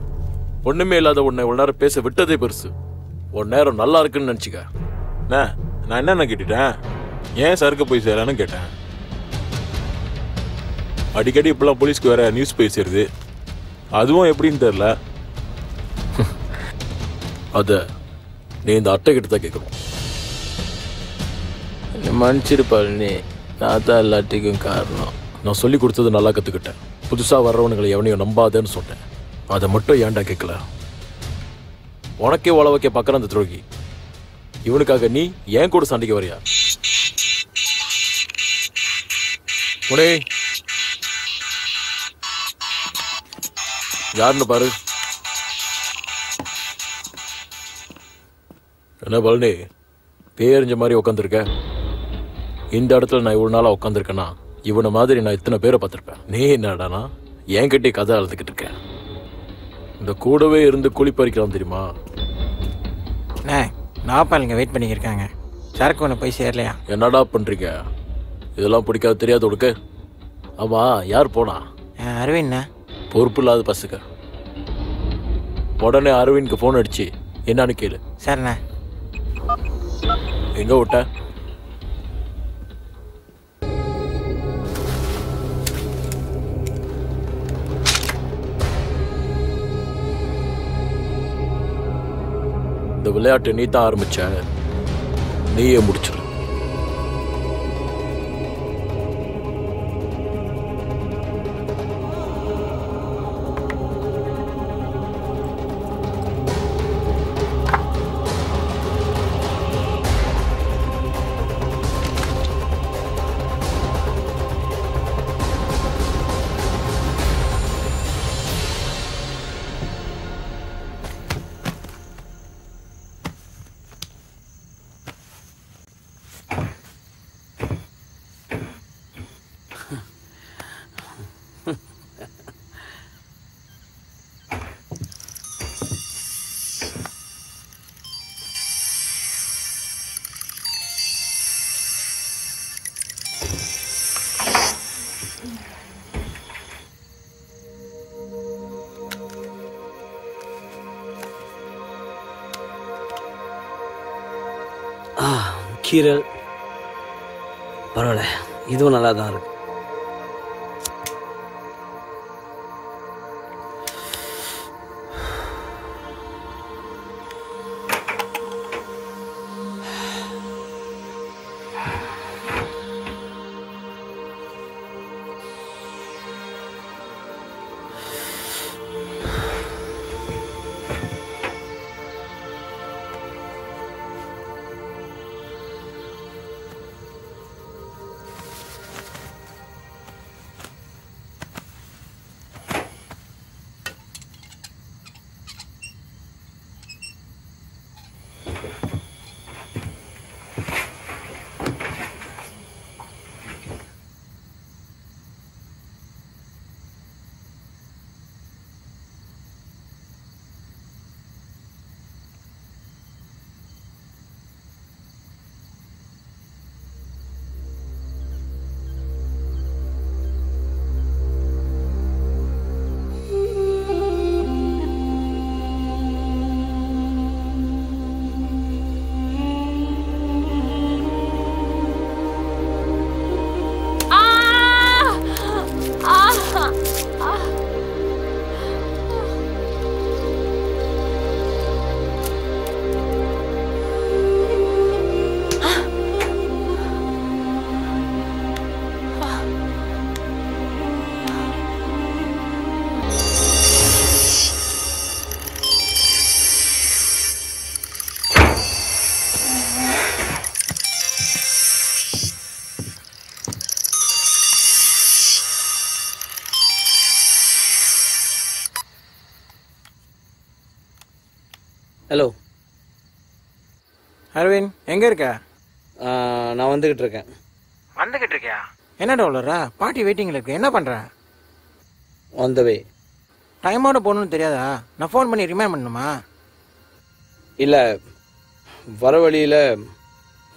ஒண்ணுமே இல்லாத உன்னை இவ்வளவு நேரம் பேச விட்டதே பெருசு. உன் நேரம் நல்லா இருக்குன்னு நினைச்சுக்க. நான் என்னென்ன கேட்டுட்டேன்? ஏன் சறுக்க போய் சேரலான்னு கேட்டேன். அடிக்கடி இப்பெல்லாம் போலீஸ்க்கு வேற நியூஸ் போய் சேருது. அதுவும் எப்படின்னு தெரியல. அத நீ இந்த அட்டை கிட்ட தான் கேட்கணும். மன்னிச்சிரு பழனி, நான் தான் எல்லாத்துக்கும் காரணம். நான் சொல்லி கொடுத்தது நல்லா கத்துக்கிட்டேன். புதுசா வர்றவனுங்களை எவனையும் நம்பாதேன்னு சொன்னேன். அதை மட்டும் ஏன்டா கேட்கல? உனக்கே ஓல வைக்க பார்க்குற அந்த துரோகி, இவனுக்காக நீ ஏன் கூட சண்டைக்கு வரியா? உடே யாருன்னு பாரு. என்ன பழனி, பேரிஞ்ச மாதிரி உட்காந்துருக்க? இந்த இடத்துல நான் இவ்வளவு நாளா உட்காந்துருக்கேன்னா இவனை மாதிரி நான் இத்தனை பேரை பார்த்துருப்பேன். நீ என்னடானா என்கிட்டே கதை அழுதுகிட்டு இருக்க. இந்த கூடவே இருந்து குழி பறிக்கலாம் தெரியுமா? நாப்பாளுங்க வெயிட் பண்ணிக்கிருக்காங்க. சரக்கு ஒன்று போய் சேரலையா? என்னடா பண்றீங்க? இதெல்லாம் பிடிக்காது தெரியாது உனக்கு? ஆமா, யார் போனா? அரவிந்த். பொறுப்பு இல்லாத பசுக்க. உடனே அரவிந்த்க்கு போன் அடிச்சு என்னன்னு கேளு. சரிண்ணே. எங்க விட்ட? இந்த விளையாட்டை நீ தான் ஆரம்பிச்ச, நீயே முடிச்சிரு. கீரல் பரவாயில்ல, இதுவும் நல்லா தான் இருக்கு. ஹலோ அரவிந்த், எங்கே இருக்க? நான் வந்துக்கிட்டு இருக்கேன். வந்துக்கிட்டு இருக்கியா? என்னடா உள்ளரா? பாட்டி வெயிட்டிங்கில் இருக்கு. என்ன பண்ணுற? ஆன் த வே. டைமோட போகணுன்னு தெரியாதா? நான் ஃபோன் பண்ணி ரிமைண்ட் பண்ணணுமா? இல்லை, வர வழியில்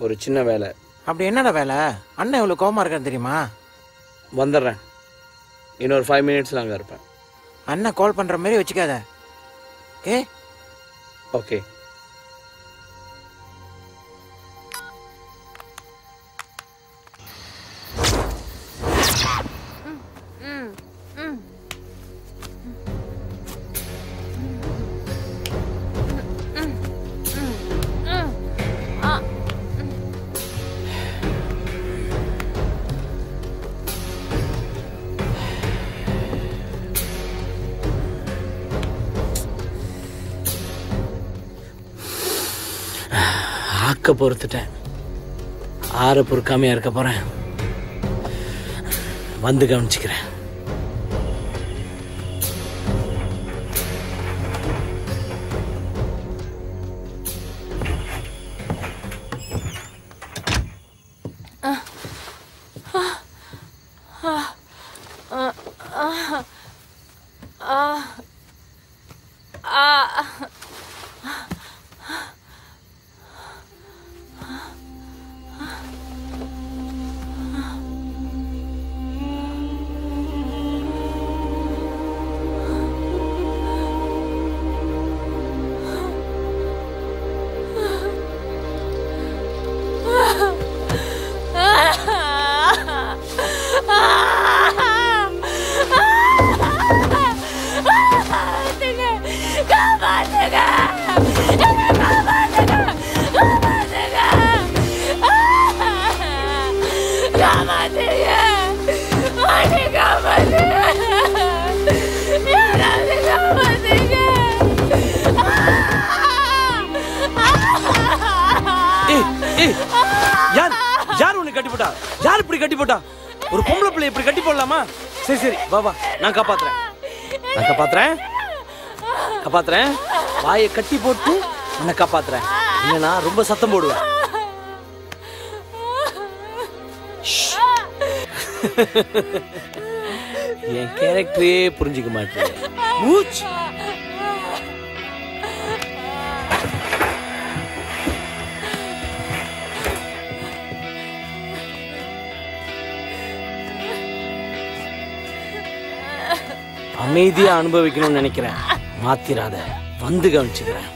ஒரு சின்ன வேலை. அப்படி என்னடா வேலை? அண்ணன் எவ்வளோ கோவமாக இருக்கான்னு தெரியுமா? வந்துடுறேன். இன்னொரு 5 மினிட்ஸில் அங்கே இருப்பேன். அண்ணன் கால் பண்ணுற மாதிரி வச்சுக்காத. Okay okay. ஆக்க பொறுத்துட்டேன். ஆற பொறுக்காமையா இருக்க போறேன். வந்து கவனிச்சுக்கிறேன். யார் உன்னை கட்டி போட்டா? யார் இப்படி கட்டி போட்டா? ஒரு பொம்பளை பிள்ளை இப்படி கட்டி போடலாமா? சரி சரி, வா வா, நான் காப்பாத்துறேன். நான் காப்பாத்துறேன். வாயை கட்டி போட்டு உன்னை காப்பாத்துறேன். இல்லைனா ரொம்ப சத்தம் போடுவேன். என் கேரக்டரே புரிஞ்சுக்க மாட்டேன். மூச். அமைதியா அனுபவிக்கணும்னு நினைக்கிறேன். மாத்திராத, வந்து கவனிச்சுக்கிறேன்.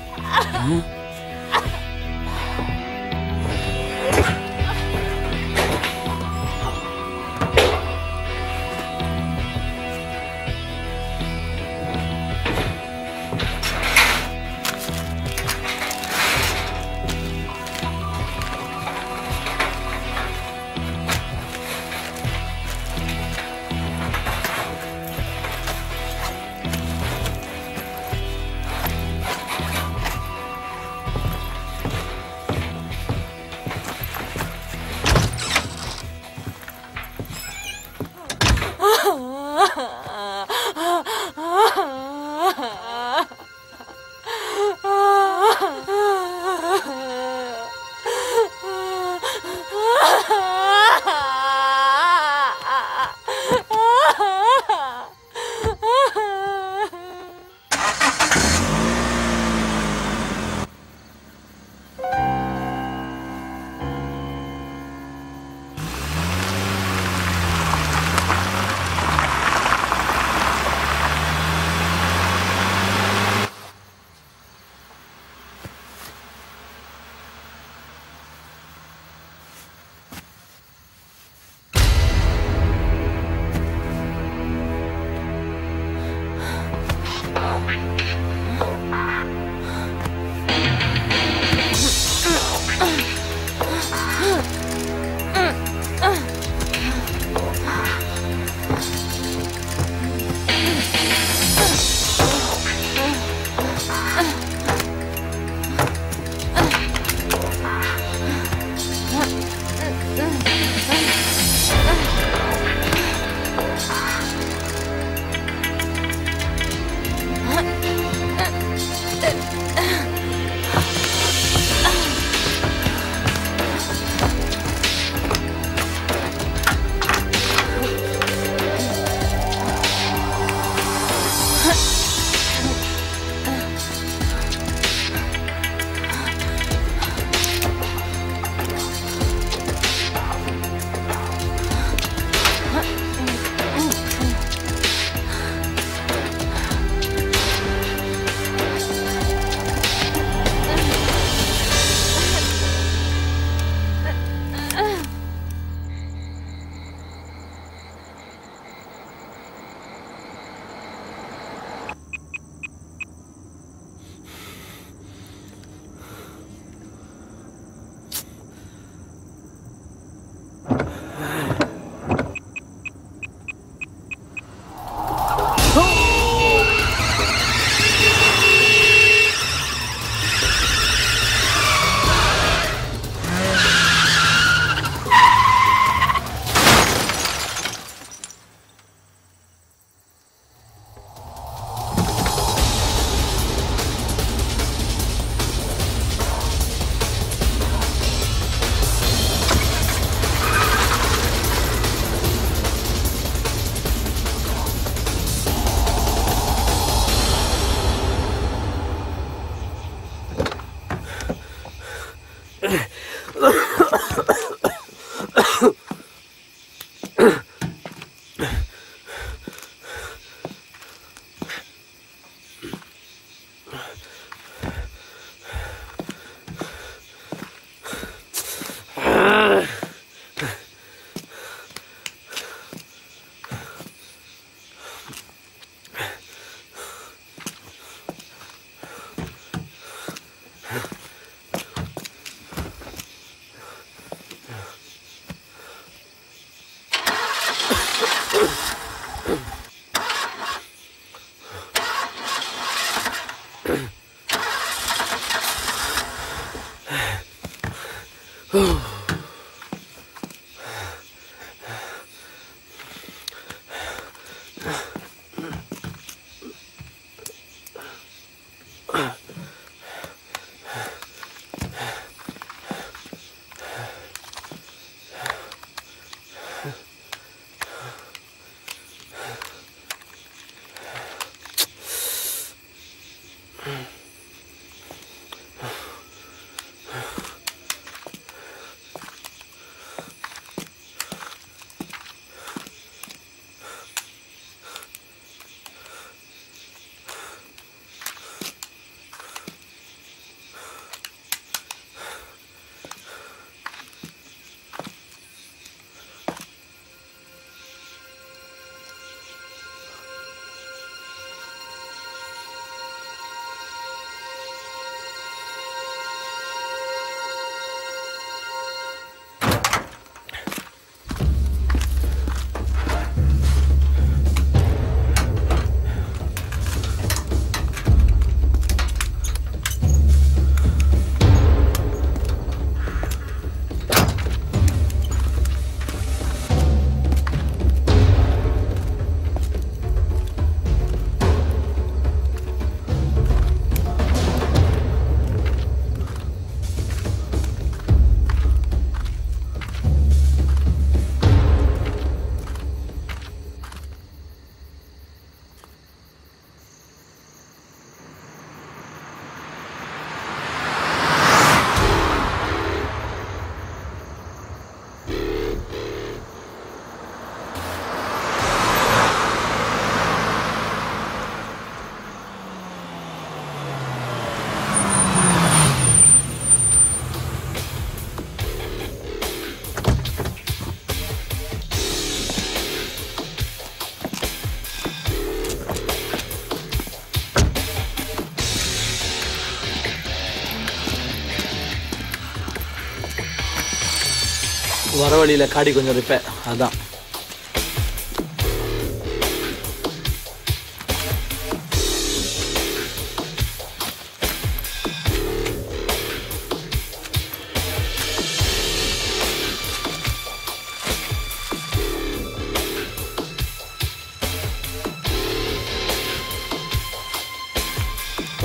வர வழியில் காடி கொஞ்சம் ரிப்பேர், அதான்.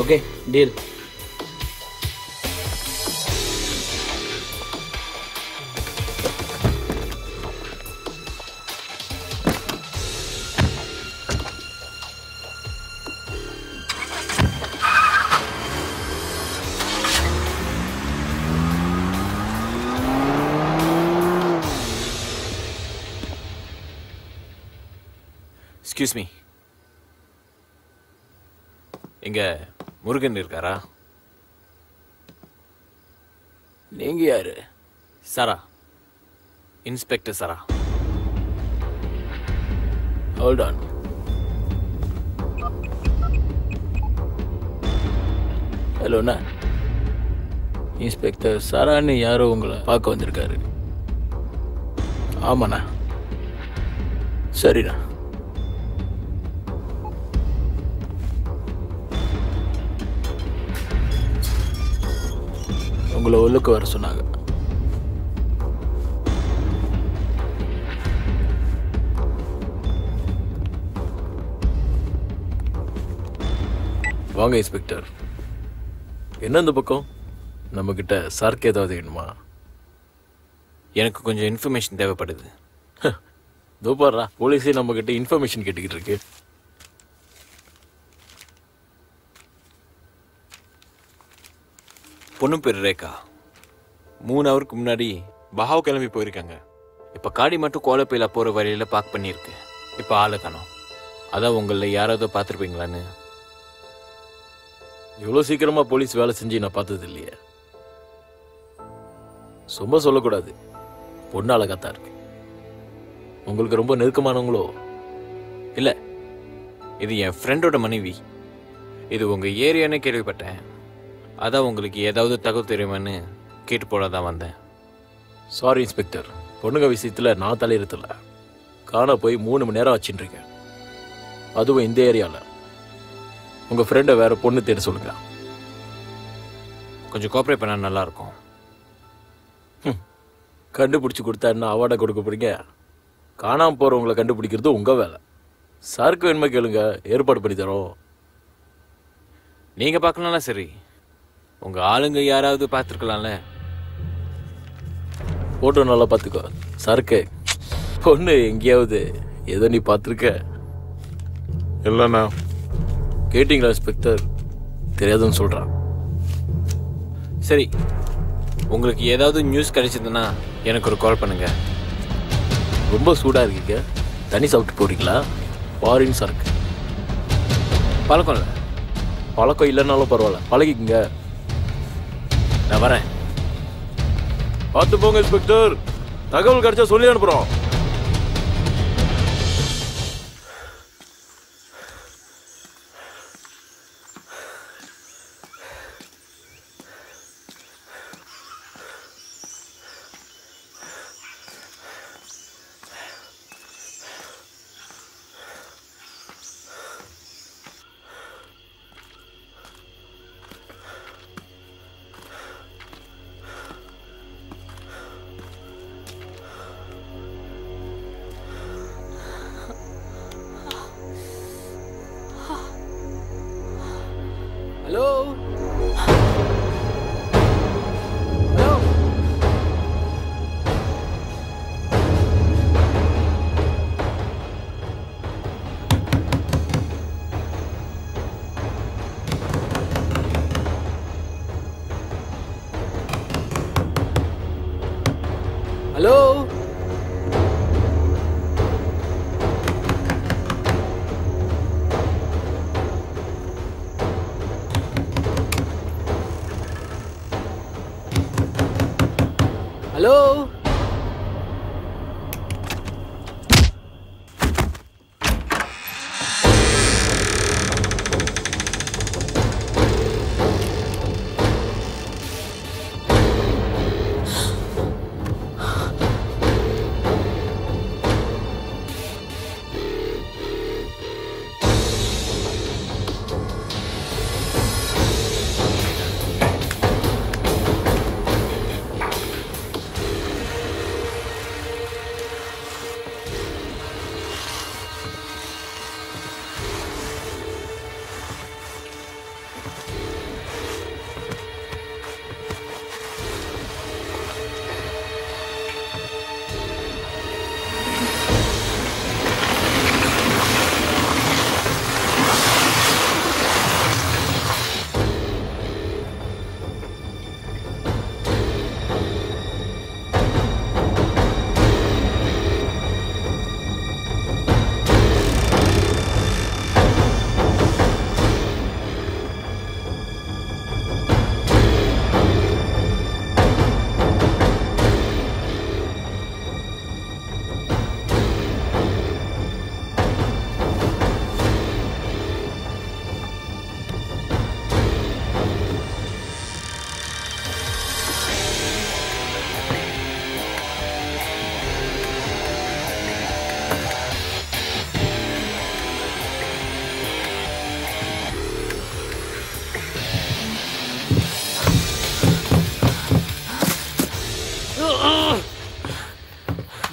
Okay, deal. எக்ஸ்கியூஸ் மீ, இங்க முருகன் இருக்காரா? நீங்க யாரு? Sara, inspector Sara. Hold on. ஹலோண்ணா, இன்ஸ்பெக்டர் சாரான்னு யாரோ உங்களை பார்க்க வந்திருக்காரு. ஆமாண்ணா. சரிண்ணா. உங்களை உள்ளுக்கு வர சொன்னாங்க. வாங்க இன்ஸ்பெக்டர். என்ன இந்த பக்கம்? நம்ம கிட்ட சார்க்கு ஏதாவது வேணுமா? எனக்கு கொஞ்சம் இன்ஃபர்மேஷன் தேவைப்படுது. தோப்பாரா, போலீஸே நம்ம கிட்ட இன்ஃபர்மேஷன் கேட்டுக்கிட்டு இருக்கு. பொண்ணு பேர் ரேகா. 3 ஹவருக்கு முன்னாடி பஹாவ் கிளம்பி போயிருக்காங்க. இப்போ காடி மட்டும் கோலப்பையில் போகிற வழியில் பார்க் பண்ணியிருக்கு. இப்போ ஆளை காணோம். அதான் உங்களில் யாராவது பார்த்துருப்பீங்களான்னு. இவ்வளோ சீக்கிரமாக போலீஸ் வேலை செஞ்சு நான் பார்த்தது இல்லையே. சும்மா சொல்லக்கூடாது, பொண்ணு அழகாத்தான் இருக்கு. உங்களுக்கு ரொம்ப நெருக்கமானவங்களோ? இல்லை, இது என் ஃப்ரெண்டோட மனைவி. இது உங்கள் ஏரியானே கேள்விப்பட்டேன். அதான் உங்களுக்கு ஏதாவது தகவல் தெரியுமான்னு கேட்டு போல தான் வந்தேன். சாரி இன்ஸ்பெக்டர், பொண்ணுங்க விஷயத்தில் நான் தலையிடல. காண போய் 3 மணி நேரம் வச்சுட்டுருக்கேன், அதுவும் இந்த ஏரியாவில். உங்கள் ஃப்ரெண்டை வேற பொண்ணு தேட சொல்லுங்க. கொஞ்சம் கோஆப்ரேட் பண்ண நல்லாயிருக்கும். கண்டுபிடிச்சி கொடுத்தா என்ன அவார்டை கொடுக்க போறீங்க? காணாமல் போகிறவங்களை கண்டுபிடிக்கிறது உங்கள் வேலை. சாருக்கு வேணுமா கேளுங்க, ஏற்பாடு பண்ணி தரோம். நீங்கள் பார்க்கலாம்ல, சரி. உங்கள் ஆளுங்க யாராவது பார்த்துருக்கலாம்ல. ஃபோட்டோ நல்லா பார்த்துக்கோ. சாருக்கு பொண்ணு எங்கேயாவது ஏதோ நீ பார்த்துருக்க? இல்லைண்ணா. கேட்டிங்களா இன்ஸ்பெக்டர்? தெரியாதுன்னு சொல்கிறான். சரி, உங்களுக்கு ஏதாவது நியூஸ் கிடைச்சதுன்னா எனக்கு ஒரு கால் பண்ணுங்க. ரொம்ப சூடாக இருக்கீங்க, தண்ணி சாப்பிட்டு போகிறீங்களா? ஃபாரின் சரக்கு. பழக்கம் இல்லை. பழக்கம் இல்லைன்னாலும் பரவாயில்ல, பழகிக்குங்க. நான் வரேன். பார்த்து போங்க இன்ஸ்பெக்டர், தகவல் கிடைச்சா சொல்லி அனுப்புகிறோம். ஹலோ ஹலோ ஹலோ ஹலோ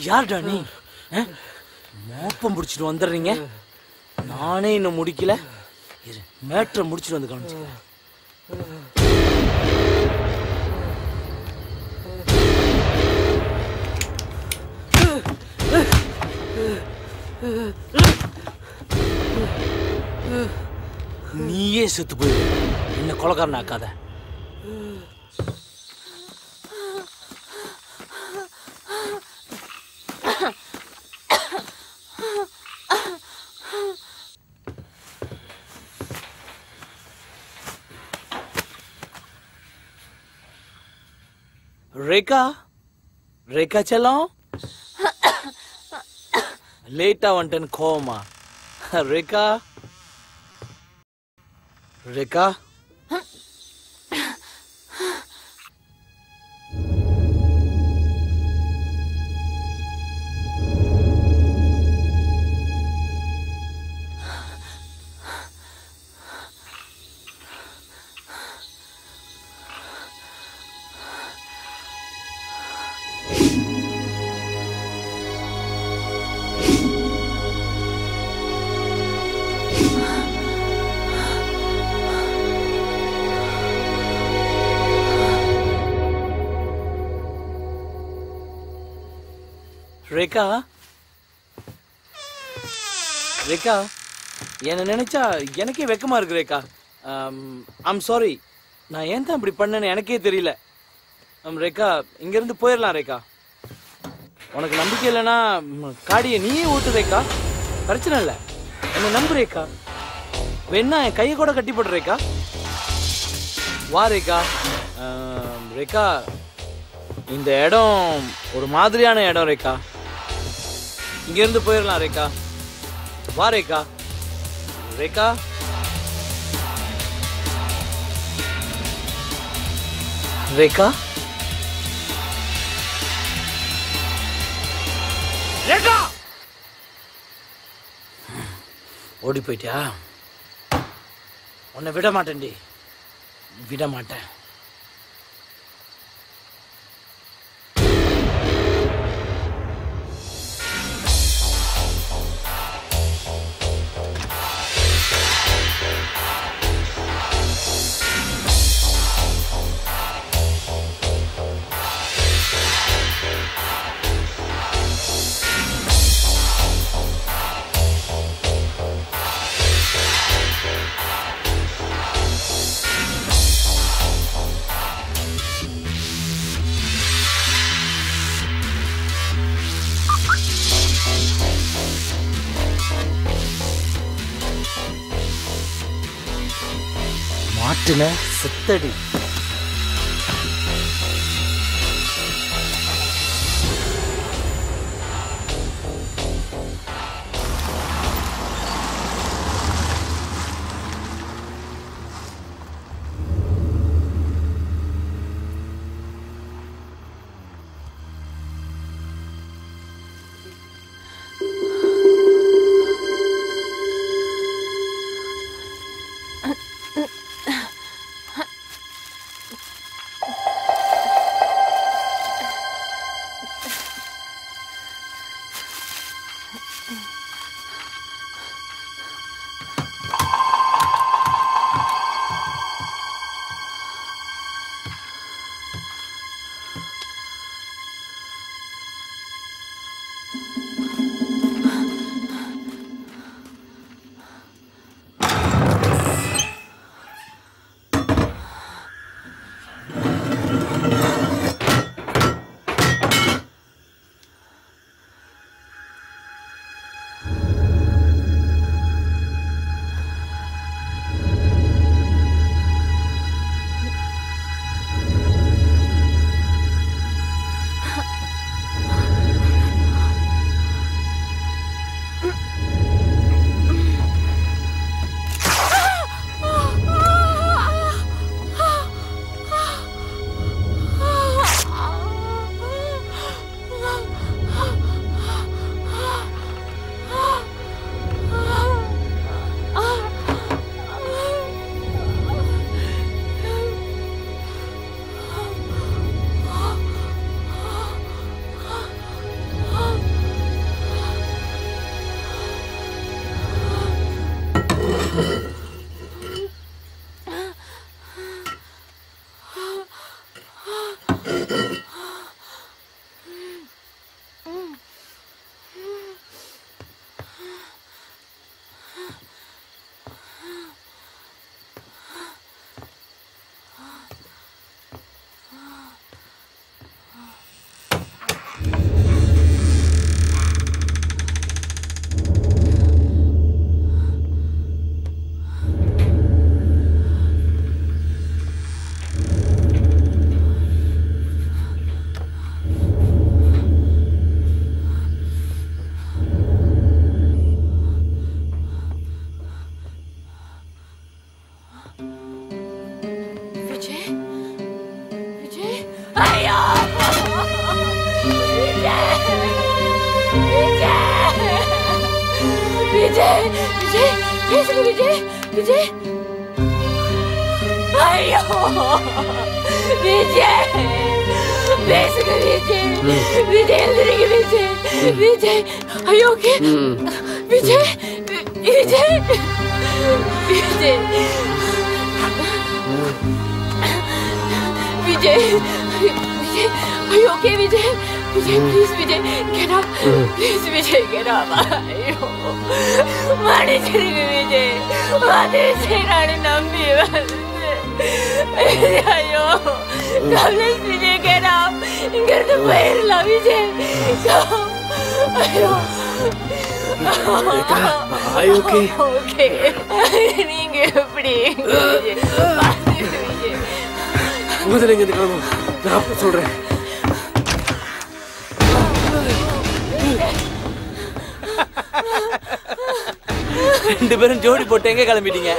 யார்டா நீ? மோப்பம் பிடிச்சிட்டு வந்துடுறீங்க. நானே இன்னும் முடிக்கல. மேட்ரை முடிச்சிட்டு வந்து கவனிச்சுக்கிறேன். நீயே செத்து போயிடு. என்ன கொலைக்காரன் ஆக்காத. ரேகா ரேகா செல்லம் லேட்டா வந்துட்டேன்னு கோவமா? ரேகா ரேகா ரேகா ரேகா என்ன நினைச்சா எனக்கே வெக்கமா இருக்கு ரேகா. ஐம் சாரி, நான் ஏன் தான் இப்படி பண்ணேன்னு எனக்கே தெரியல. ரேகா இங்கிருந்து போயிடலாம் ரேகா. உனக்கு நம்பிக்கை இல்லைன்னா காடியை நீயே ஓட்டு ரேகா, பிரச்சனை இல்லை. என்ன நம்பு ரேகா. வேணா என் கையை கூட கட்டி போடு ரேகா. வா ரேகா. ரேகா இந்த இடம் ஒரு மாதிரியான இடம் ரேகா. இங்கிருந்து போயிடலாம் ரேகா. வா ரேகா. ரேகா ரேகா ரேகா ஓடி போயிட்டியா? உன்னை விட மாட்டேன்டி, விட மாட்டேன். மாட்டுன செத்தடி. விஜய் விஜய் பேசுங்க விஜய் விஜய் ஐயோ விஜய் பேசுங்க விஜய் விஜய் எழுதுறீங்க விஜய் விஜய் ஐயோ ஓகே விஜய் விஜய் விஜய் விஜய் விஜய் ஐயோ okay Vijay Vijay please Vijay get up please Vijay get up ஐயோ மன்னிச்சிருங்க விஜய் மன்னிச்சிருங்க நான் நம்பி ஐயோ கமலேஷ் விஜய் get up இங்கிருந்து போயிடலாம் விஜய் ஐயோ ஓகே நீங்க எப்படி முதல்ல இங்க கிளம்பு நான் அப்ப சொல்றேன் ரெண்டு பேரும் ஜோடி போட்டு எங்க கிளம்பிட்டீங்க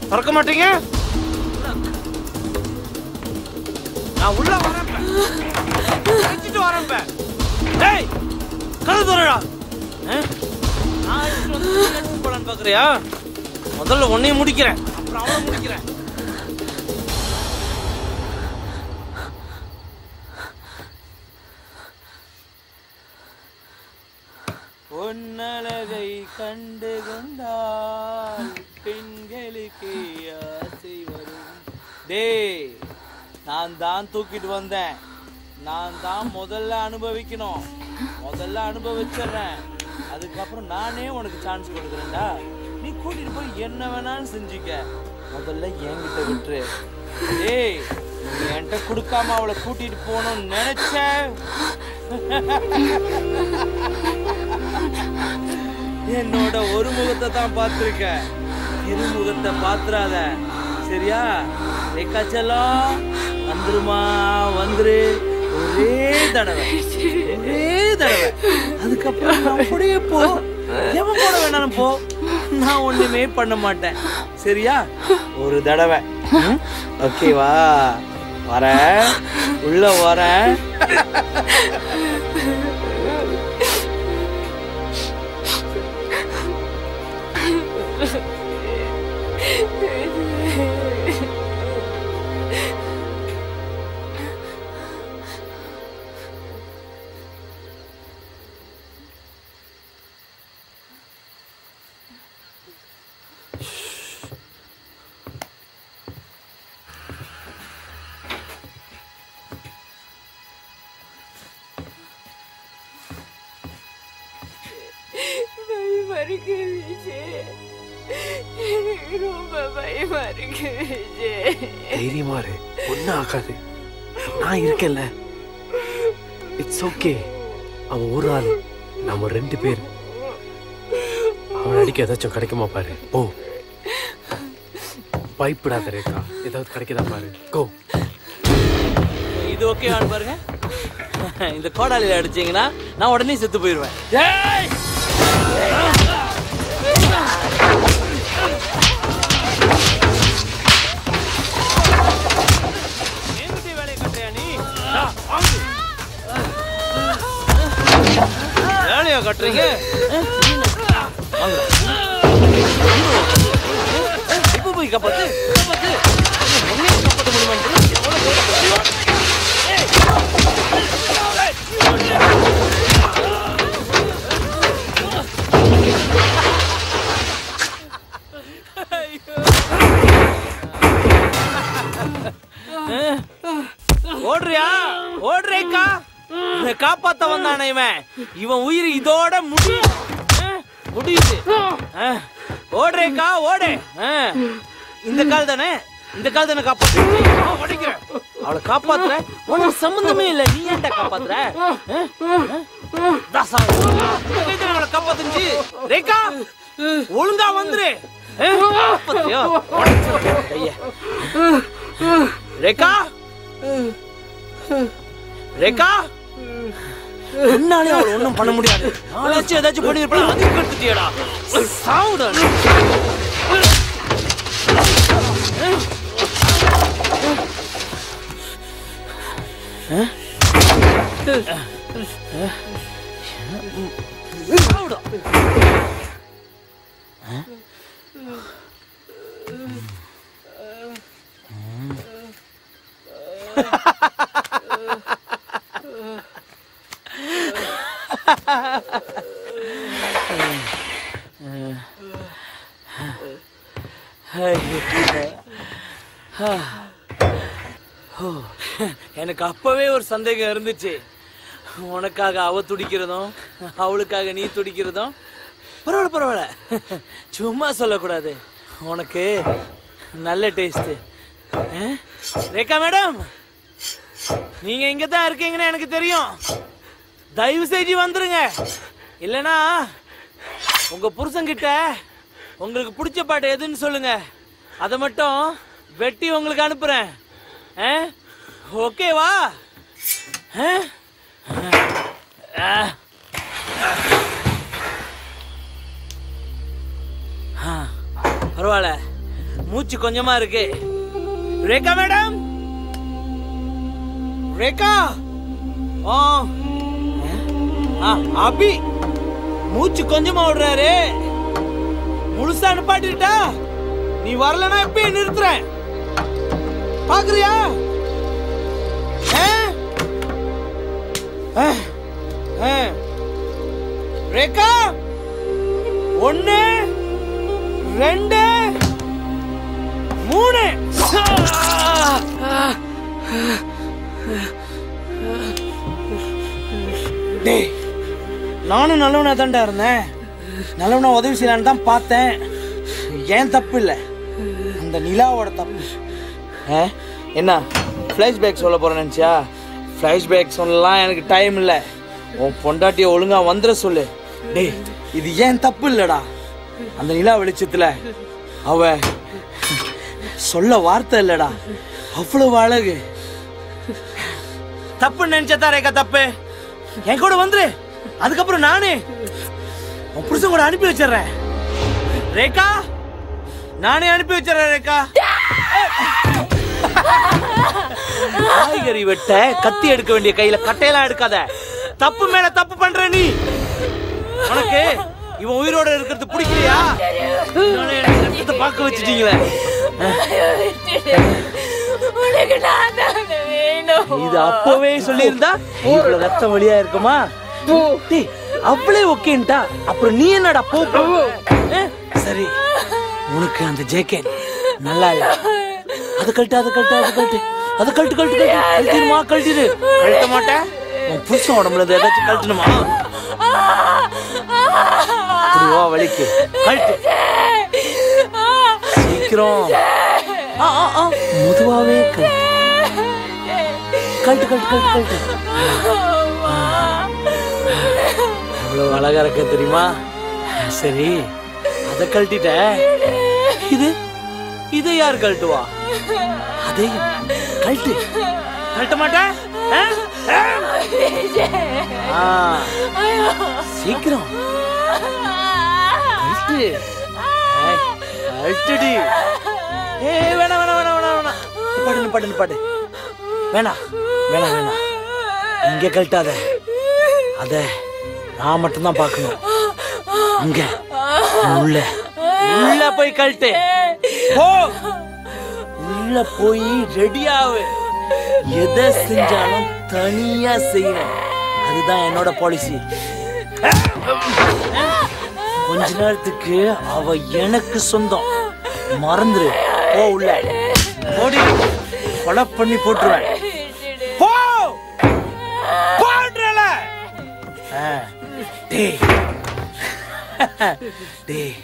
திறக்க மாட்டீங்க நான் உள்ள வரேன் வரேன் டேய் கதவு திறடா போலான்னு பாக்குறியா முதல்ல உன்னையும் முடிக்கிறேன் அப்புறம் அவனை முடிக்கிறேன் பொன்னழகை கண்டு கொண்டால் பெண்களுக்கு ஆசை வரும் டேய் நான் தான் தூக்கிட்டு வந்தேன் நான் தான் முதல்ல அனுபவிக்கணும் முதல்ல அனுபவிச்சிடுறேன் அதுக்கப்புறம் நானே உனக்கு சான்ஸ் கொடுக்குறேன்டா நீ கூட்டிட்டு போய் என்ன வேணாலும் செஞ்சுக்க முதல்ல என்கிட்ட விட்டுரு டேய் நீ என்கிட்ட கொடுக்காம அவளை கூட்டிட்டு போகணும்னு நினைச்ச என்னோட ஒரு முகத்தை தான் பார்த்திருக்க இருமுகத்தை பாத்துறாத சரியா ரேகா செல்லம் வந்துருமா வந்துரு ஒரே தடவை அதுக்கப்புறம் அப்படியே போ எவன் போட வேணாலும் போ நான் ஒண்ணுமே பண்ண மாட்டேன் சரியா ஒரு தடவை ஓகேவா வரேன் உள்ள வரேன் பயமா இருக்கு விஜய் எனக்கு ரொம்ப பயமா இருக்கு விஜய் தைரியமா இரு ஒன்னும் ஆகாது நான் இருக்கேன்ல இட்ஸ் ஓகே அவன் ஒரு ஆள் நம்ம ரெண்டு பேர் அவன் அடிக்க ஏதாச்சும் கிடைக்குமா பாரு ஓ பயப்படாத ரேகா ஏதாவது கிடைக்குதா பாரு கோ இது ஓகே ஆன் பாருங்க இந்த கோடாலியில அடிச்சீங்கன்னா நான் உடனே செத்து போயிடுவேன் வேலையா கட்டுறீங்க இப்ப போய் காப்பாத்து காப்பாத்த முடியுமா ஓடுறியா ஓடுறேக்கா காப்பாத்த வந்தானே இவன் உயிர் இதோட முடியுது ஓடுறேக்கா ஓடு இந்த கால் தானே காப்பாத்து அவளை காப்பாத்துற உனக்கு சம்பந்தமே இல்ல நீ ஏன்டா காப்பாத்துற அவளை காப்பாத்துச்சு ரேகா ஒழுங்கா வந்துரு ரேகா ரேகா என்னாலே அவளை ஒன்றும் பண்ண முடியாது. நாளாச்சும் ஏதாச்சும் பண்ணிருப்பேன். அதுக்கு எடுத்துட்டியடா. சாவுடா. எனக்கு அப்பவே ஒரு சந்தேகம் இருந்துச்சு. உனக்காக அவ துடிக்கிறதும் அவளுக்காக நீ துடிக்கிறதும். பரவாயில்ல பரவாயில்ல, சும்மா சொல்லக்கூடாது. உனக்கு நல்ல டேஸ்ட். ரேகா மேடம், நீங்க இங்க தான் இருக்கீங்கன்னு எனக்கு தெரியும். தயவு செஞ்சு வந்துருங்க. இல்லைன்னா உங்க புருஷன்கிட்ட உங்களுக்கு பிடிச்ச பாட்டு எதுன்னு சொல்லுங்க. அதை மட்டும் வெட்டி உங்களுக்கு அனுப்புறேன். ஓகேவா? பரவாயில்ல, மூச்சு கொஞ்சமா இருக்கு. ரேகா மேடம், ரேகா. அபி மூச்சு கொஞ்சமா விடுறாரு. முழுசா அனுப்பாட்டிட்டா நீ வரலன்னா எப்பயும் நிறுத்துறேன். பாக்குறியா? ரேகா, 1 2 3. டேய், நானும் நல்லவனா தான்டா இருந்தேன். நல்லவனா உதவி செய்யலான்னு தான் பார்த்தேன். ஏன் தப்பு இல்லை, அந்த நிலாவோட தப்பு. என்ன ஃப்ளாஷ்பேக் சொல்ல போறேன்னு நினச்சியா? ஃப்ளாஷ்பேக் சொல்லலாம் எனக்கு டைம் இல்லை. உன் பொண்டாட்டியை ஒழுங்கா வந்துட சொல்லு. டேய், இது ஏன் தப்பு இல்லடா. அந்த நிலா வெளிச்சத்துல அவ சொல்ல வார்த்தை இல்லடா, அவ்வளவு அழகு. தப்புன்னு நினைச்சா ரேகா தப்பு. என் கூட வந்துரு, அதுக்கப்புறம் நானே உன் புருஷன் கூட அனுப்பி வச்சிடறேன். ரேகா, நானே அனுப்பி வச்சிடறேன். ரேகா, காய்கறி வெட்ட கத்தி எடுக்க வேண்டிய கையில கட்டையெல்லாம் எடுக்காத. தப்பு மேல தப்பு பண்ற நீ. உனக்கு இவன் உயிரோட இருக்கிறது பிடிக்கலையா? பார்க்க வச்சுட்டீங்களே. இது அப்பவே சொல்லியிருந்தா இவ்வளவு ரத்தம் வழியா இருக்குமா? அவளே ஓகேன்ட்டா, அப்புறம் நீ என்னடா போ. சரி, உனக்கு அந்த ஜேக்கெட் நல்லா இல்ல. அது கழட்டு, அது கழட்டு, அது கழட்டு, அது கழட்டு, கழட்டு, கழட்டிடுமா? கழட்டிடு. கழட்ட மாட்டேன். உன் புருஷன் உடம்புல ஏதாச்சும் கழட்டணுமா? அப்படிவா வலிக்கு? கழட்டு சீக்கிரம். முதுவாவே கழட்டு, கழட்டு, கழட்டு, கழட்டு, கழட்டு. அவ்வளவு அழகா இருக்க தெரியுமா? சரி, அதை கழட்டிட்ட. இது இதை யார் கழட்டுவா? அதையும் கழட்டு. கழட்ட மாட்டேன். சீக்கிரம் கழட்டு. கழட்டுடி. வேணாம் வேணாம் வேணாம் வேணாம் வேணாம். பாடு பாடு பாடு. வேணாம் வேணாம் வேணாம். இங்க கழட்டாத. அத நான் மட்டும்தான் பார்க்கணும். அங்க உள்ள உள்ள போய் கழட்டு. போ, உள்ள போய் ரெடியாவு. எதை செஞ்சாலும் தனியா செய்யணும். அதுதான் என்னோட பாலிசி. கொஞ்ச நேரத்துக்கு அவ எனக்கு சொந்தம். மறந்துரு. போ உள்ள. ஓடி கொலை பண்ணி போட்டுருவேன். போ போடுறல. டேய் டேய்.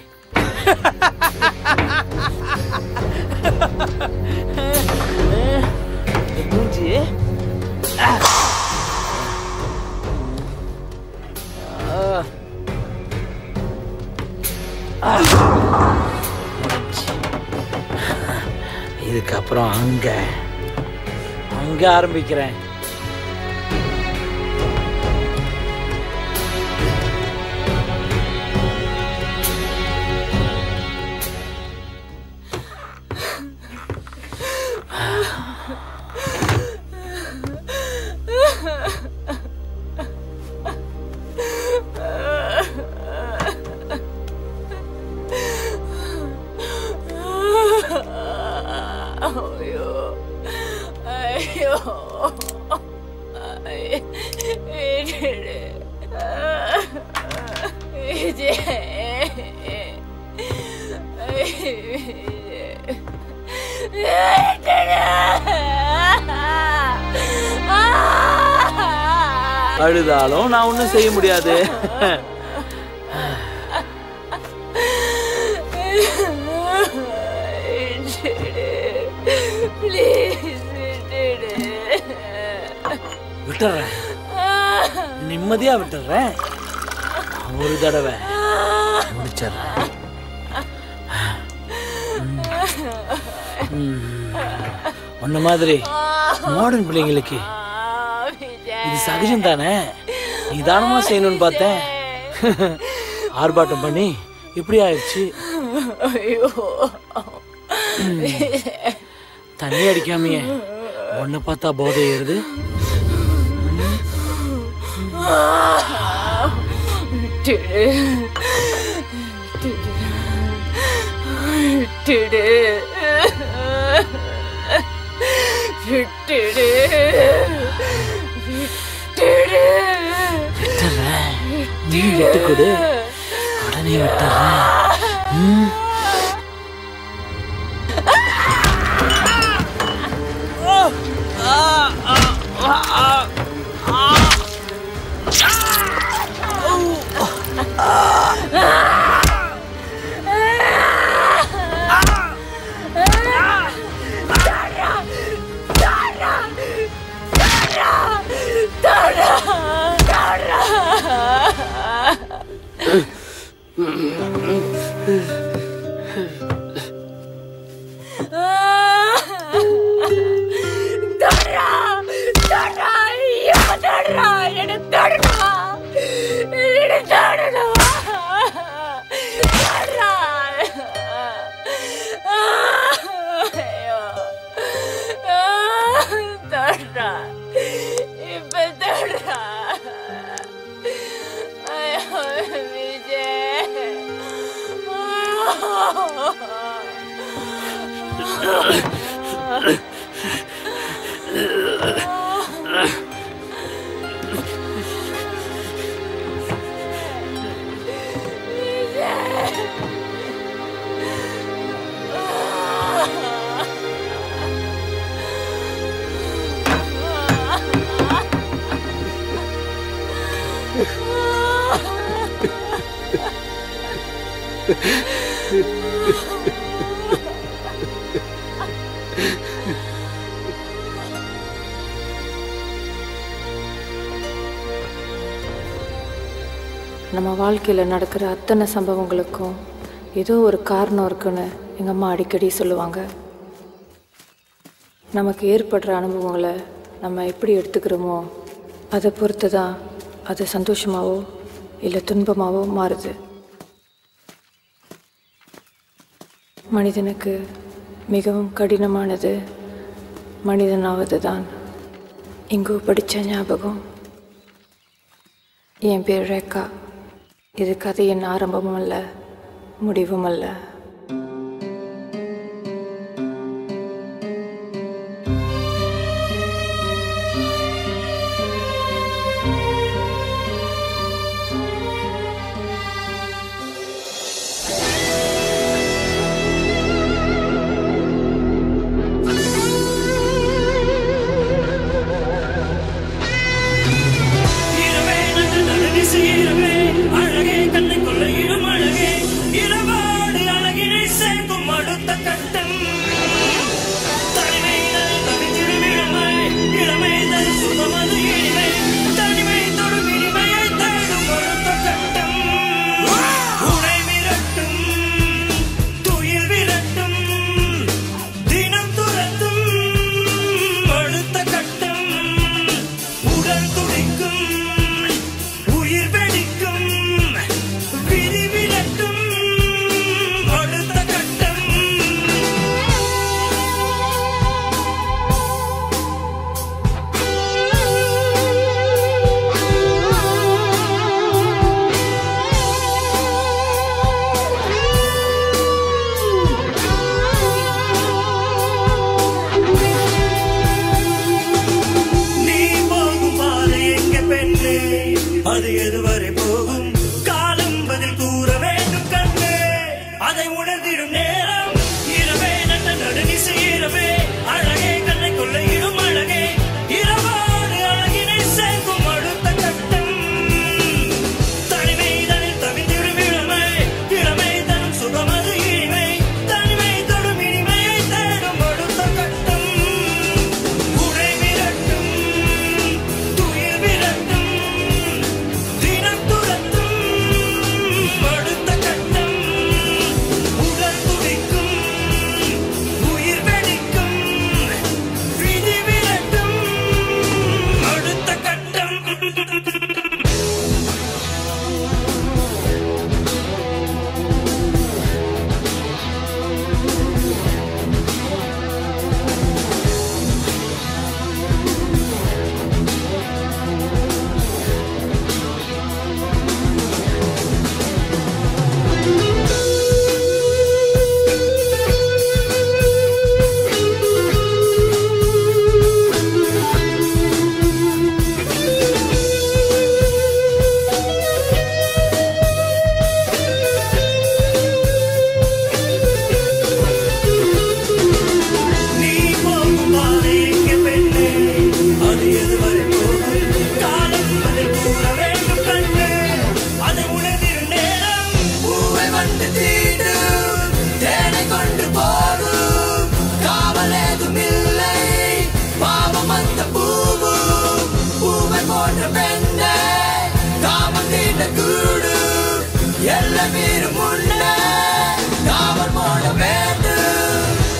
மூஞ்சி இதுக்கப்புறம் அங்க அங்க ஆரம்பிக்கிறேன். ஐயோ ஐயோ அழுதாலும் நான் ஒன்றும் செய்ய முடியாது. விட்டுறேன், நிம்மதியா விட்டுறேன். ஒரு தடவை முடிச்சிடுறேன். உன்ன மாதிரி மாடர்ன் பிள்ளைங்களுக்கு இது சகஜம் தானே, நிதானமா செய்யணும்னு பார்த்தேன். ஆர்ப்பாட்டம் பண்ணி இப்படி ஆயிடுச்சு. தண்ணி அடிக்காமையே உன்னை பார்த்தா போதை ஏறுது. நீ விட்டு கொடு, உடனே விட்டுறேன். நம்ம வாழ்க்கையில் நடக்கிற அத்தனை சம்பவங்களுக்கும் ஏதோ ஒரு காரணம் இருக்குன்னு எங்கள் அம்மா அடிக்கடி சொல்லுவாங்க. நமக்கு ஏற்படுற அனுபவங்களை நம்ம எப்படி எடுத்துக்கிறோமோ அதை பொறுத்து தான் அது சந்தோஷமாவோ இல்லை துன்பமாவோ மாறுது. மனிதனுக்கு மிகவும் கடினமானது மனிதனாவது தான். இங்கோ படித்த ஞாபகம். என் பேர் ரேகா. இது கதையின் ஆரம்பமும் அல்ல, முடிவும் அல்ல.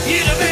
இரவே